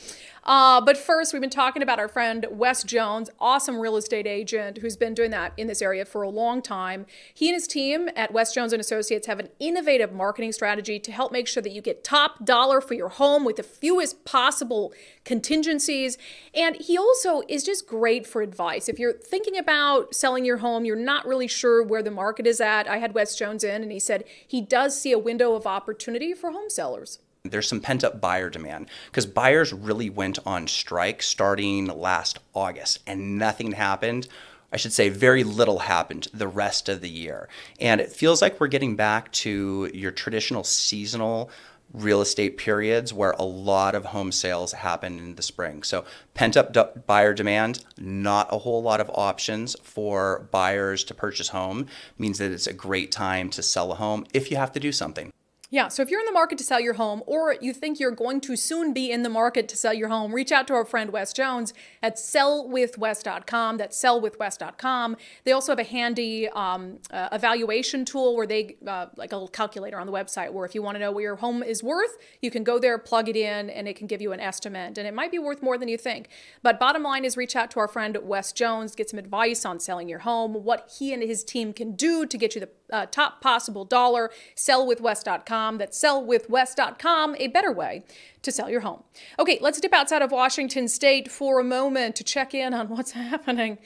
Speaker 1: But first, we've been talking about our friend Wes Jones, awesome real estate agent who's been doing that in this area for a long time. He and his team at Wes Jones and Associates have an innovative marketing strategy to help make sure that you get top dollar for your home with the fewest possible contingencies. And he also is just great for advice. If you're thinking about selling your home, you're not really sure where the market is at. I had Wes Jones in, and he said he does see a window of opportunity for home sellers.
Speaker 18: There's some pent-up buyer demand because buyers really went on strike starting last August and nothing happened. I should say very little happened the rest of the year. And it feels like we're getting back to your traditional seasonal real estate periods where a lot of home sales happen in the spring. So pent-up buyer demand, not a whole lot of options for buyers to purchase home, means that it's a great time to sell a home if you have to do something.
Speaker 1: Yeah, so if you're in the market to sell your home, or you think you're going to soon be in the market to sell your home, reach out to our friend Wes Jones at sellwithwes.com. That's sellwithwes.com. They also have a handy evaluation tool where they, like a little calculator on the website, where if you want to know what your home is worth, you can go there, plug it in, and it can give you an estimate. And it might be worth more than you think. But bottom line is reach out to our friend Wes Jones, get some advice on selling your home, what he and his team can do to get you the top possible dollar. Sellwithwes.com. That's sellwithwes.com, a better way to sell your home. Okay, let's dip outside of Washington State for a moment to check in on what's happening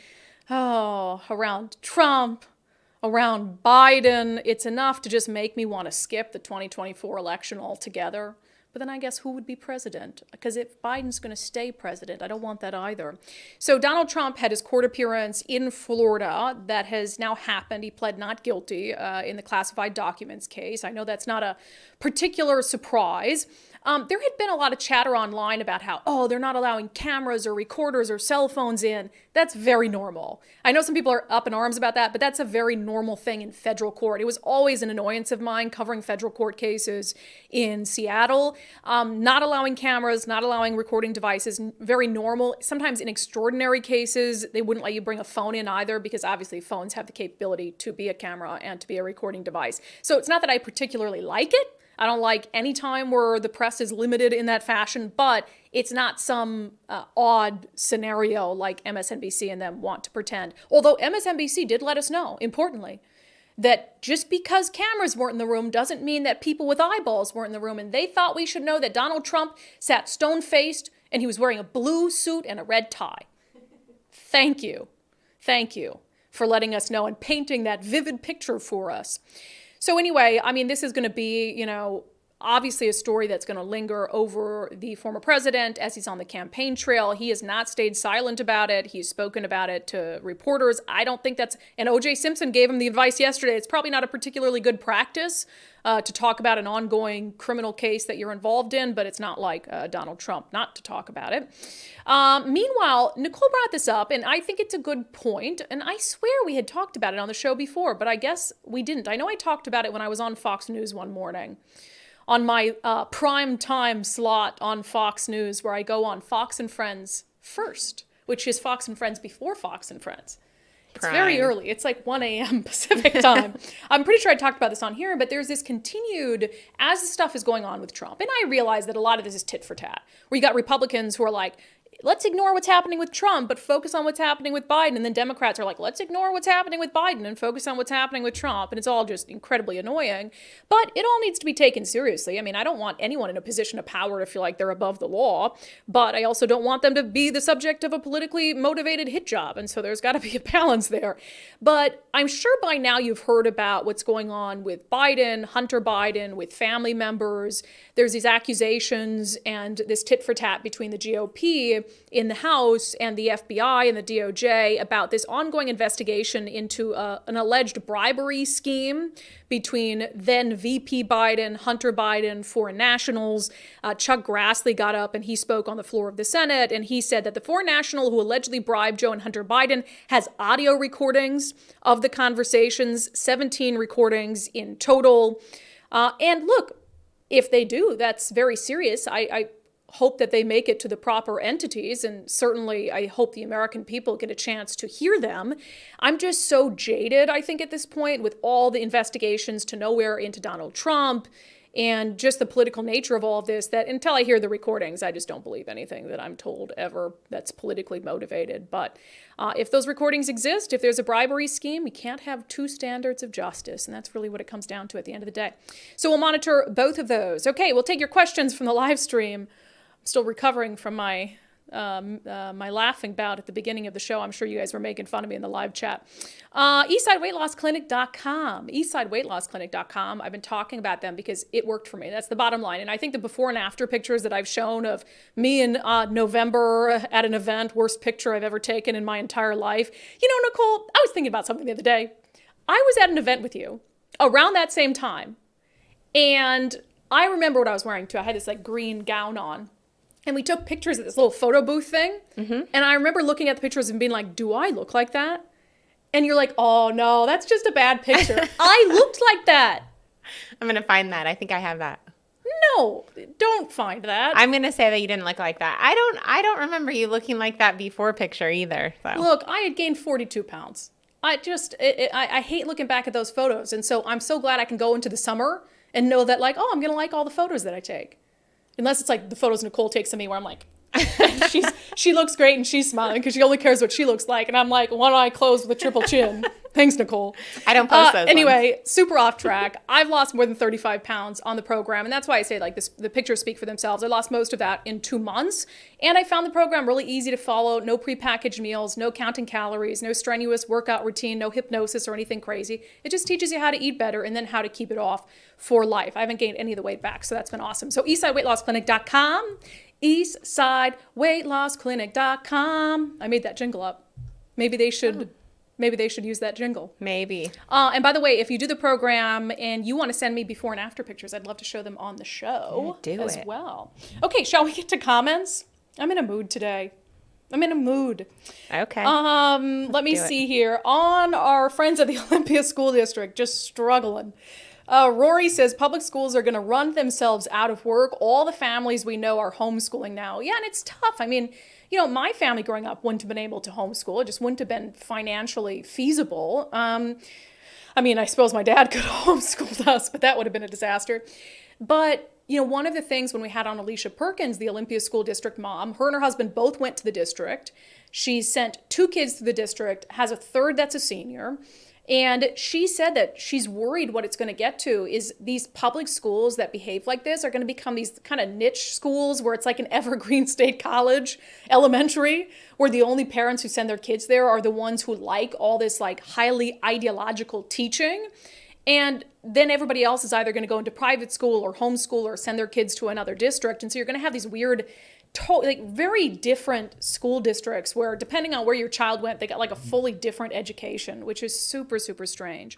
Speaker 1: around Trump, around Biden. It's enough to just make me want to skip the 2024 election altogether. But then I guess who would be president? Because if Biden's going to stay president, I don't want that either. So Donald Trump had his court appearance in Florida. That has now happened. He pled not guilty in the classified documents case. I know that's not a particular surprise. There had been a lot of chatter online about how, they're not allowing cameras or recorders or cell phones in. That's very normal. I know some people are up in arms about that, but that's a very normal thing in federal court. It was always an annoyance of mine covering federal court cases in Seattle. Not allowing cameras, not allowing recording devices, very normal. Sometimes in extraordinary cases, they wouldn't let you bring a phone in either because obviously phones have the capability to be a camera and to be a recording device. So it's not that I particularly like it. I don't like any time where the press is limited in that fashion, but it's not some odd scenario like MSNBC and them want to pretend. Although MSNBC did let us know, importantly, that just because cameras weren't in the room doesn't mean that people with eyeballs weren't in the room. And they thought we should know that Donald Trump sat stone-faced and he was wearing a blue suit and a red tie. Thank you. Thank you for letting us know and painting that vivid picture for us. So anyway, I mean, this is going to be, obviously a story that's going to linger over the former president as he's on the campaign trail. He has not stayed silent about it. He's spoken about it to reporters. I don't think that's, and O.J. Simpson gave him the advice yesterday. It's probably not a particularly good practice to talk about an ongoing criminal case that you're involved in, but it's not like Donald Trump not to talk about it. Meanwhile, Nicole brought this up, and I think it's a good point, and I swear we had talked about it on the show before, but I guess we didn't. I know I talked about it when I was on Fox News one morning, on my prime time slot on Fox News, where I go on Fox and Friends first, which is Fox and Friends before Fox and Friends. It's very early. It's like 1 a.m. Pacific time. I'm pretty sure I talked about this on here, but there's this continued, as the stuff is going on with Trump, and I realize that a lot of this is tit for tat, where you got Republicans who are like, let's ignore what's happening with Trump, but focus on what's happening with Biden. And then Democrats are like, let's ignore what's happening with Biden and focus on what's happening with Trump. And it's all just incredibly annoying. But it all needs to be taken seriously. I mean, I don't want anyone in a position of power to feel like they're above the law, but I also don't want them to be the subject of a politically motivated hit job. And so there's got to be a balance there. But I'm sure by now you've heard about what's going on with Biden, Hunter Biden, with family members. There's these accusations and this tit for tat between the GOP in the House and the FBI and the DOJ about this ongoing investigation into an alleged bribery scheme between then VP Biden, Hunter Biden, foreign nationals. Chuck Grassley got up and he spoke on the floor of the Senate, and he said that the foreign national who allegedly bribed Joe and Hunter Biden has audio recordings of the conversations, 17 recordings in total. And look, if they do, that's very serious. I hope that they make it to the proper entities, and certainly I hope the American people get a chance to hear them. I'm just so jaded, I think, at this point with all the investigations to nowhere into Donald Trump and just the political nature of all of this, that until I hear the recordings, I just don't believe anything that I'm told ever that's politically motivated. But if those recordings exist, if there's a bribery scheme, we can't have two standards of justice. And that's really what it comes down to at the end of the day. So we'll monitor both of those. Okay, we'll take your questions from the live stream. I'm still recovering from my laughing bout at the beginning of the show. I'm sure you guys were making fun of me in the live chat. EastsideWeightLossClinic.com. EastsideWeightLossClinic.com. I've been talking about them because it worked for me. That's the bottom line. And I think the before and after pictures that I've shown of me in November at an event, worst picture I've ever taken in my entire life. You know, Nicole, I was thinking about something the other day. I was at an event with you around that same time. And I remember what I was wearing too. I had this like green gown on. And we took pictures at this little photo booth thing. Mm-hmm. And I remember looking at the pictures and being like, do I look like that? And you're like, oh, no, that's just a bad picture. I looked like that.
Speaker 8: I'm going to find that. I think I have that.
Speaker 1: No, don't find that.
Speaker 8: I'm going to say that you didn't look like that. I don't remember you looking like that before picture either. So.
Speaker 1: Look, I had gained 42 pounds. I hate looking back at those photos. And so I'm so glad I can go into the summer and know that, like, oh, I'm going to like all the photos that I take. Unless it's like the photos Nicole takes of me where I'm like, she looks great and she's smiling because she only cares what she looks like. And I'm like, one eye closed with a triple chin. Thanks, Nicole.
Speaker 8: I don't post those
Speaker 1: Anyway, super off track. I've lost more than 35 pounds on the program. And that's why I say like this, the pictures speak for themselves. I lost most of that in 2 months. And I found the program really easy to follow. No prepackaged meals, no counting calories, no strenuous workout routine, no hypnosis or anything crazy. It just teaches you how to eat better and then how to keep it off for life. I haven't gained any of the weight back. So that's been awesome. So EastsideWeightLossClinic.com. EastsideWeightLossClinic.com. I made that jingle up. Maybe they should use that jingle.
Speaker 8: Maybe.
Speaker 1: And by the way, if you do the program and you want to send me before and after pictures, I'd love to show them on the show as well. Okay, shall we get to comments? I'm in a mood today. I'm in a mood.
Speaker 8: Okay.
Speaker 1: Let me see here. On our friends at the Olympia School District, just struggling. Rory says public schools are going to run themselves out of work. All the families we know are homeschooling now. Yeah, and it's tough. I mean, you know, my family growing up wouldn't have been able to homeschool. It just wouldn't have been financially feasible. I mean, I suppose my dad could have homeschooled us, but that would have been a disaster. But, you know, one of the things when we had on Alicia Perkins, the Olympia School District mom, her and her husband both went to the district. She sent 2 kids to the district, has a third that's a senior. And she said that she's worried what it's going to get to is these public schools that behave like this are going to become these kind of niche schools where it's like an evergreen state college, elementary, where the only parents who send their kids there are the ones who like all this like highly ideological teaching. And then everybody else is either going to go into private school or homeschool or send their kids to another district. And so you're going to have these weird very different school districts where depending on where your child went, they got like a fully different education, which is super, super strange.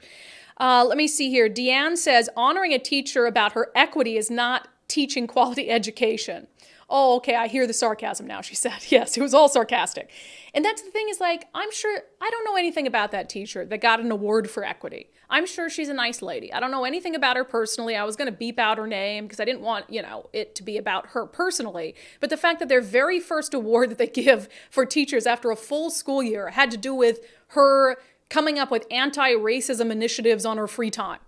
Speaker 1: Let me see here. Deanne says, honoring a teacher about her equity is not teaching quality education. Oh, okay, I hear the sarcasm now, she said. Yes, it was all sarcastic. And that's the thing is like, I'm sure, I don't know anything about that teacher that got an award for equity. I'm sure she's a nice lady. I don't know anything about her personally. I was going to beep out her name because I didn't want, you know, it to be about her personally. But the fact that their very first award that they give for teachers after a full school year had to do with her coming up with anti-racism initiatives on her free time.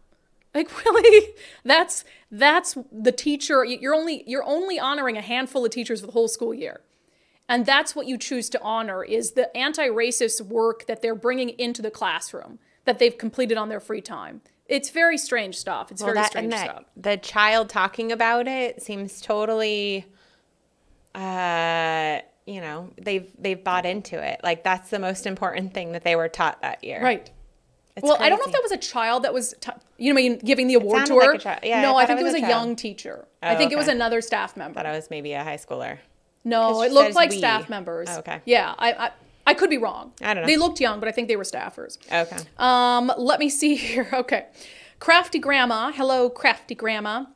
Speaker 1: Like, really? That's the teacher. You're only honoring a handful of teachers for the whole school year. And that's what you choose to honor is the anti-racist work that they're bringing into the classroom that they've completed on their free time. It's very strange stuff. It's very strange stuff.
Speaker 8: The child talking about it seems totally, you know, they've bought into it. Like that's the most important thing that they were taught that year.
Speaker 1: Right. Well, I don't know if that was a child that was, giving the award to her.
Speaker 8: Like a child. Yeah,
Speaker 1: no, I think it was a young teacher.
Speaker 8: Oh,
Speaker 1: I think it was another staff member.
Speaker 8: I thought it was maybe a high schooler.
Speaker 1: No,
Speaker 8: 'Cause
Speaker 1: it
Speaker 8: she
Speaker 1: looked
Speaker 8: says
Speaker 1: like
Speaker 8: we.
Speaker 1: staff members.
Speaker 8: Oh, okay.
Speaker 1: Yeah, I could be wrong.
Speaker 8: I don't know.
Speaker 1: They looked young, but I think they were staffers.
Speaker 8: Okay.
Speaker 1: Let me see here. Okay. Crafty Grandma. Hello, Crafty Grandma.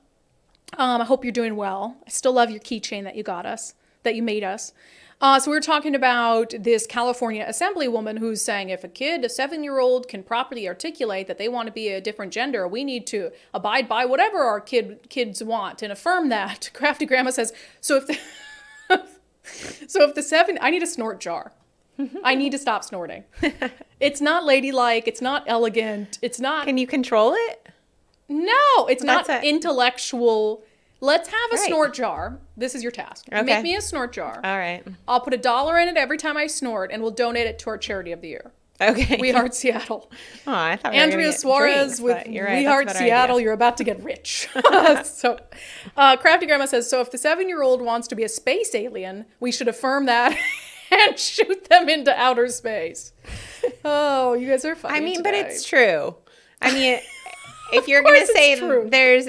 Speaker 1: I hope you're doing well. I still love your keychain that you got us, that you made us. So we were talking about this California assemblywoman who's saying if a 7-year-old can properly articulate that they want to be a different gender, we need to abide by whatever our kids want and affirm that. Crafty Grandma says, so if the I need a snort jar. I need to stop snorting. It's not ladylike. It's not elegant. It's not.
Speaker 8: Can you control it?
Speaker 1: No, it's
Speaker 8: That's
Speaker 1: not
Speaker 8: it.
Speaker 1: intellectual. Let's have a
Speaker 8: Right.
Speaker 1: snort jar. This is your task.
Speaker 8: Okay.
Speaker 1: Make me a snort jar.
Speaker 8: All right.
Speaker 1: I'll put $1 in it every time I snort, and we'll donate it to our charity of the year.
Speaker 8: Okay.
Speaker 1: We Heart Seattle.
Speaker 8: Oh, I thought we were gonna
Speaker 1: Andrea
Speaker 8: get
Speaker 1: Suarez
Speaker 8: drinks,
Speaker 1: with
Speaker 8: but you're right,
Speaker 1: We
Speaker 8: that's a
Speaker 1: Heart
Speaker 8: better
Speaker 1: Seattle.
Speaker 8: idea.
Speaker 1: You're about to get rich. So, Crafty Grandma says, so if the 7-year-old wants to be a space alien, we should affirm that and shoot them into outer space. Oh, you guys are funny
Speaker 8: I mean, but
Speaker 1: today.
Speaker 8: it's true. I mean, if you're going to
Speaker 1: course
Speaker 8: say
Speaker 1: it's true.
Speaker 8: there's,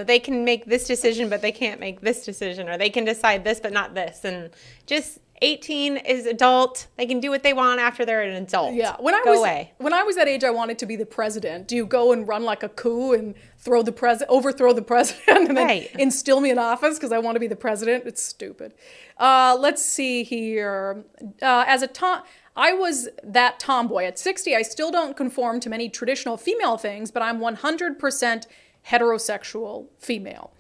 Speaker 8: they can make this decision, but they can't make this decision, or they can decide this, but not this. And just 18 is adult. They can do what they want after they're an adult.
Speaker 1: Yeah,
Speaker 8: Go away.
Speaker 1: When I was that age, I wanted to be the president. Do you go and run like a coup and overthrow the president, and then
Speaker 8: Right.
Speaker 1: instill me in office because I want to be the president? It's stupid. Let's see here. I was that tomboy. At 60, I still don't conform to many traditional female things, but I'm 100% heterosexual female.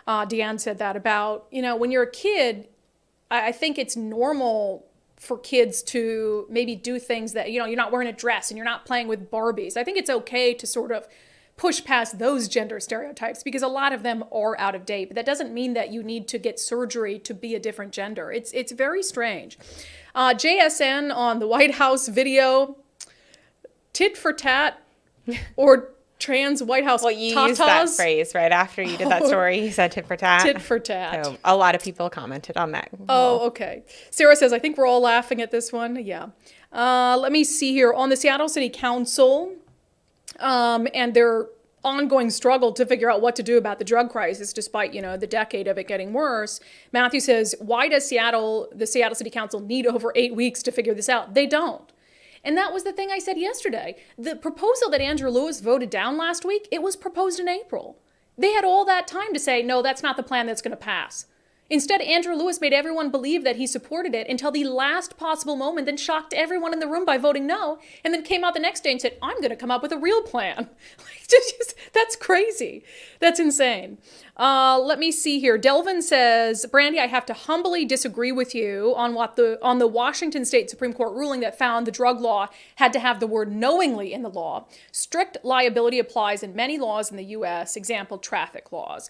Speaker 1: Deanne said that about, when you're a kid, I think it's normal for kids to maybe do things that, you're not wearing a dress and you're not playing with Barbies. I think it's okay to sort of push past those gender stereotypes because a lot of them are out of date, but that doesn't mean that you need to get surgery to be a different gender. It's very strange. JSN on the White House video, tit for tat or trans White House
Speaker 8: Well, you
Speaker 1: tatas.
Speaker 8: used that phrase right after you did that story. You said tit for tat.
Speaker 1: Tit for tat.
Speaker 8: So a lot of people commented on that.
Speaker 1: Oh, okay. Sarah says, I think we're all laughing at this one. Yeah. Let me see here. On the Seattle City Council and their ongoing struggle to figure out what to do about the drug crisis, despite, the decade of it getting worse, Matthew says, why does the Seattle City Council need over 8 weeks to figure this out? They don't. And that was the thing I said yesterday. The proposal that Andrew Lewis voted down last week, it was proposed in April. They had all that time to say, no, that's not the plan that's going to pass. Instead, Andrew Lewis made everyone believe that he supported it until the last possible moment, then shocked everyone in the room by voting no, and then came out the next day and said, I'm going to come up with a real plan. That's crazy. That's insane. Let me see here. Delvin says, Brandi, I have to humbly disagree with you on the Washington State Supreme Court ruling that found the drug law had to have the word knowingly in the law. Strict liability applies in many laws in the U.S., example, traffic laws.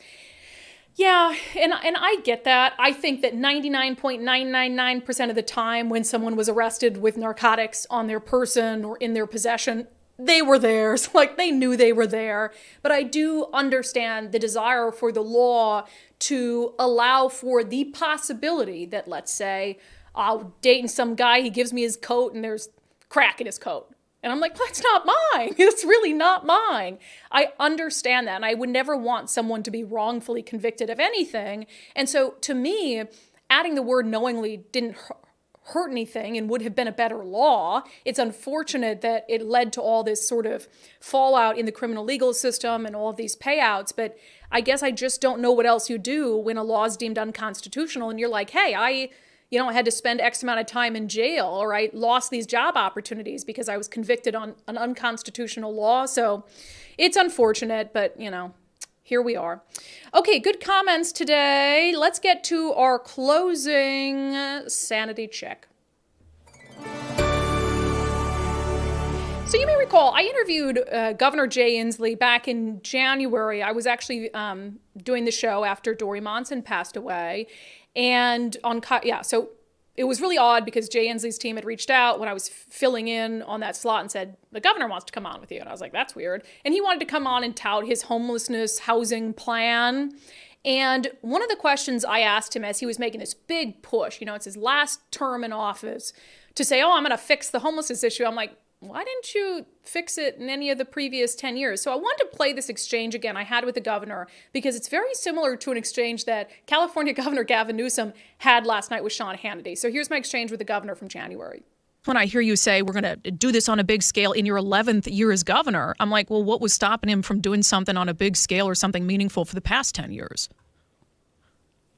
Speaker 1: Yeah, and I get that. I think that 99.999% of the time when someone was arrested with narcotics on their person or in their possession, they were theirs. Like, they knew they were there. But I do understand the desire for the law to allow for the possibility that, let's say, I'll dating some guy, he gives me his coat and there's crack in his coat. And I'm like, that's not mine. It's really not mine. I understand that. And I would never want someone to be wrongfully convicted of anything. And so to me, adding the word knowingly didn't hurt anything and would have been a better law. It's unfortunate that it led to all this sort of fallout in the criminal legal system and all of these payouts. But I guess I just don't know what else you do when a law is deemed unconstitutional and you're like, hey, I had to spend X amount of time in jail, or I lost these job opportunities because I was convicted on an unconstitutional law. So it's unfortunate, but, here we are. Okay, good comments today. Let's get to our closing sanity check. So you may recall, I interviewed Governor Jay Inslee back in January. I was actually doing the show after Dori Monson passed away. And so it was really odd because Jay Inslee's team had reached out when I was filling in on that slot and said, the governor wants to come on with you. And I was like, that's weird. And he wanted to come on and tout his homelessness housing plan. And one of the questions I asked him as he was making this big push, it's his last term in office, to say, I'm going to fix the homelessness issue. I'm like, why didn't you fix it in any of the previous 10 years? So I wanted to play this exchange again I had with the governor because it's very similar to an exchange that California Governor Gavin Newsom had last night with Sean Hannity. So here's my exchange with the governor from January. When I hear you say we're going to do this on a big scale in your 11th year as governor, I'm like, well, what was stopping him from doing something on a big scale or something meaningful for the past 10 years?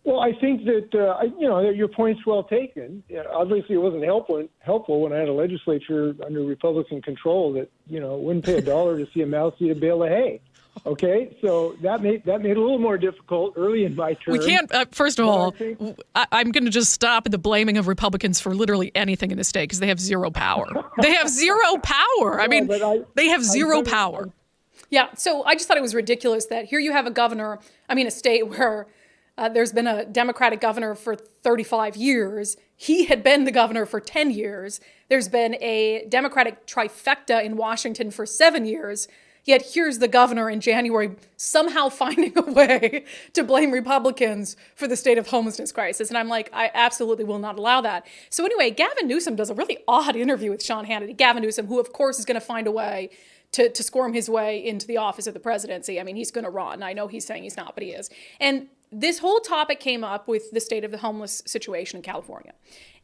Speaker 19: Well, I think that, your point's well taken. Obviously, it wasn't helpful when I had a legislature under Republican control that, wouldn't pay $1 to see a mouse eat a bale of hay. Okay, so that made it a little more difficult early in my term.
Speaker 1: We can't, first of all, I'm going to just stop at the blaming of Republicans for literally anything in the state because they have zero power. They have zero power. They have zero power. Yeah, so I just thought it was ridiculous that here you have a state where there's been a Democratic governor for 35 years. He had been the governor for 10 years. There's been a Democratic trifecta in Washington for 7 years. Yet here's the governor in January somehow finding a way to blame Republicans for the state of homelessness crisis. And I'm like, I absolutely will not allow that. So anyway, Gavin Newsom does a really odd interview with Sean Hannity. Gavin Newsom, who of course is going to find a way to squirm his way into the office of the presidency. I mean, he's going to run. I know he's saying he's not, but he is. And this whole topic came up with the state of the homeless situation in California,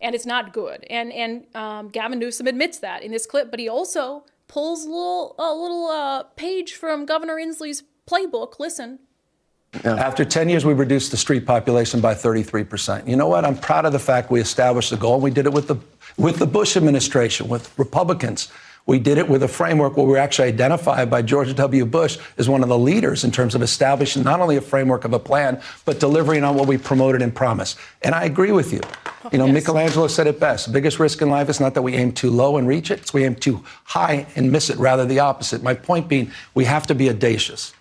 Speaker 1: and it's not good. And Gavin Newsom admits that in this clip, but he also pulls a little page from Governor Inslee's playbook. Listen.
Speaker 20: After 10 years, we reduced the street population by 33%. You know what? I'm proud of the fact we established the goal, and we did it with the Bush administration, with Republicans. We did it with a framework where we were actually identified by George W. Bush as one of the leaders in terms of establishing not only a framework of a plan, but delivering on what we promoted and promised. And I agree with you. Michelangelo said it best. The biggest risk in life is not that we aim too low and reach it. It's we aim too high and miss it, rather the opposite. My point being, we have to be audacious.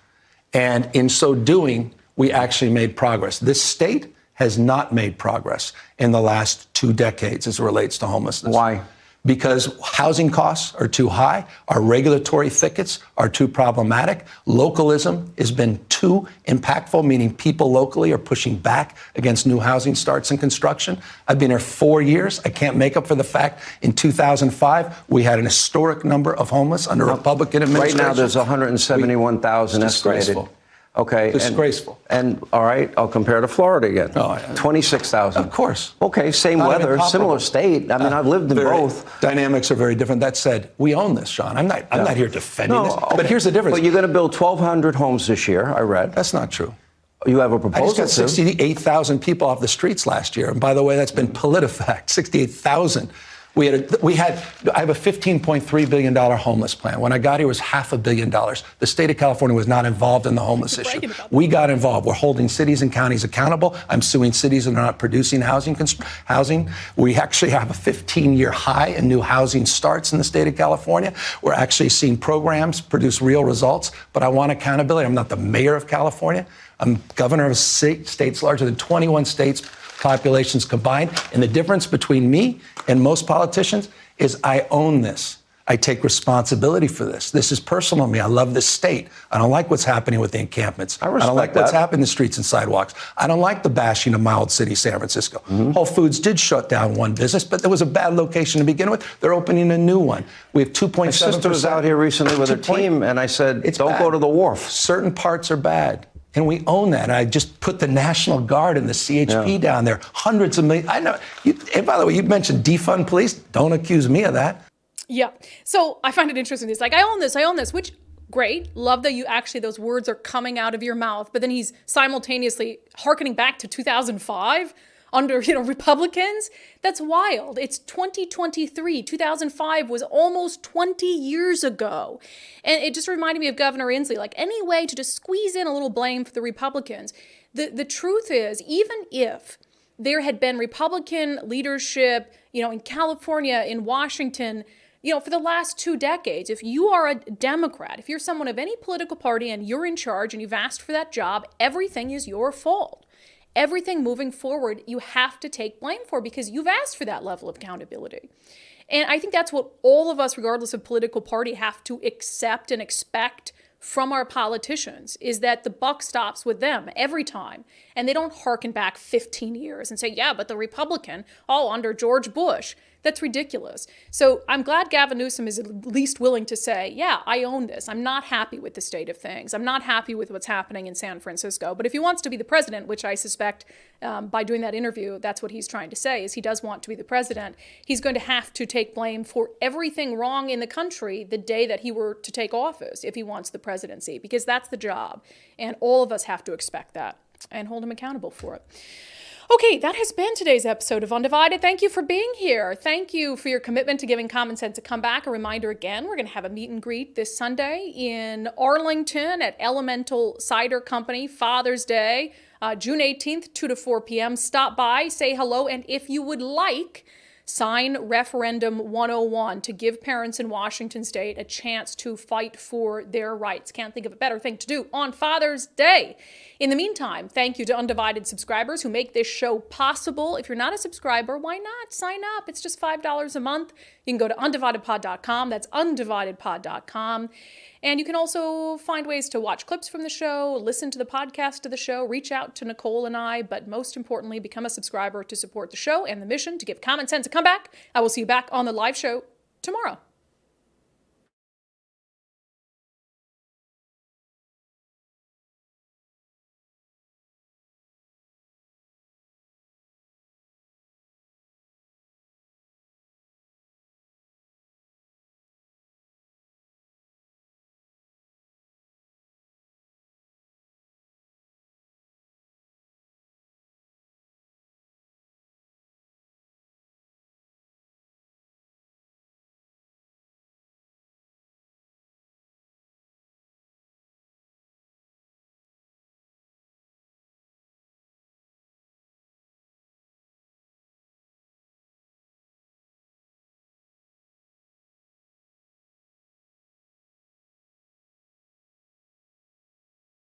Speaker 20: And in so doing, we actually made progress. This state has not made progress in the last 2 decades as it relates to homelessness.
Speaker 21: Why?
Speaker 20: Because housing costs are too high, our regulatory thickets are too problematic, localism has been too impactful, meaning people locally are pushing back against new housing starts and construction. I've been here 4 years. I can't make up for the fact in 2005 we had an historic number of homeless under Republican administration.
Speaker 21: Right now there's 171,000 estimated. Okay.
Speaker 20: Disgraceful.
Speaker 21: And all right, I'll compare to Florida again. 26,000.
Speaker 20: Of course.
Speaker 21: Okay, same weather, similar state. I mean, I've lived in both.
Speaker 20: Dynamics are very different. That said, we own this, Sean. I'm not here defending this.
Speaker 21: Okay.
Speaker 20: But here's the difference.
Speaker 21: But you're going to build 1,200 homes this year, I read.
Speaker 20: That's not true.
Speaker 21: You have a proposal.
Speaker 20: I just got 68,000 people off the streets last year. And by the way, that's been PolitiFact, 68,000. I have a $15.3 billion homeless plan. When I got here, it was $500 million. The state of California was not involved in the homeless issue. We got involved. We're holding cities and counties accountable. I'm suing cities that are not producing housing. We actually have a 15-year high in new housing starts in the state of California. We're actually seeing programs produce real results, but I want accountability. I'm not the mayor of California. I'm governor of states larger than 21 states populations combined. And the difference between me and most politicians is I own this. I take responsibility for this. This is personal to me. I love this state. I don't like what's happening with the encampments. I don't like what's happening in the streets and sidewalks. I don't like the bashing of my old city, San Francisco. Whole Foods did shut down one business, but there was a bad location to begin with. They're opening a new one. We have 2.7%.
Speaker 21: My sister was out here recently with her team, and I said, don't go to the wharf.
Speaker 20: Certain parts are bad. And we own that. And I just put the National Guard and the CHP down there. Hundreds of millions. I know. And by the way, you mentioned defund police. Don't accuse me of that.
Speaker 1: Yeah. So I find it interesting. It's like, I own this, which great. Love that those words are coming out of your mouth. But then he's simultaneously hearkening back to 2005 under, Republicans. That's wild. It's 2023. 2005 was almost 20 years ago. And it just reminded me of Governor Inslee, like any way to just squeeze in a little blame for the Republicans. The truth is, even if there had been Republican leadership, in California, in Washington, for the last 2 decades, if you are a Democrat, if you're someone of any political party and you're in charge and you've asked for that job, everything is your fault. Everything moving forward, you have to take blame for because you've asked for that level of accountability. And I think that's what all of us, regardless of political party, have to accept and expect from our politicians, is that the buck stops with them every time. And they don't hearken back 15 years and say, yeah, but the Republican, under George Bush. That's ridiculous. So I'm glad Gavin Newsom is at least willing to say, yeah, I own this. I'm not happy with the state of things. I'm not happy with what's happening in San Francisco. But if he wants to be the president, which I suspect by doing that interview, that's what he's trying to say, is he does want to be the president, he's going to have to take blame for everything wrong in the country the day that he were to take office if he wants the presidency, because that's the job. And all of us have to expect that and hold him accountable for it. Okay, that has been today's episode of Undivided. Thank you for being here. Thank you for your commitment to giving Common Sense a comeback. A reminder again, we're going to have a meet and greet this Sunday in Arlington at Elemental Cider Company, Father's Day, June 18th, 2 to 4 p.m. Stop by, say hello, and if you would like, sign Referendum 101 to give parents in Washington State a chance to fight for their rights. Can't think of a better thing to do on Father's Day. In the meantime, thank you to Undivided subscribers who make this show possible. If you're not a subscriber, why not? Sign up. It's just $5 a month. You can go to undividedpod.com. That's undividedpod.com. And you can also find ways to watch clips from the show, listen to the podcast of the show, reach out to Nicole and I, but most importantly, become a subscriber to support the show and the mission to give Common Sense a comeback. I will see you back on the live show tomorrow.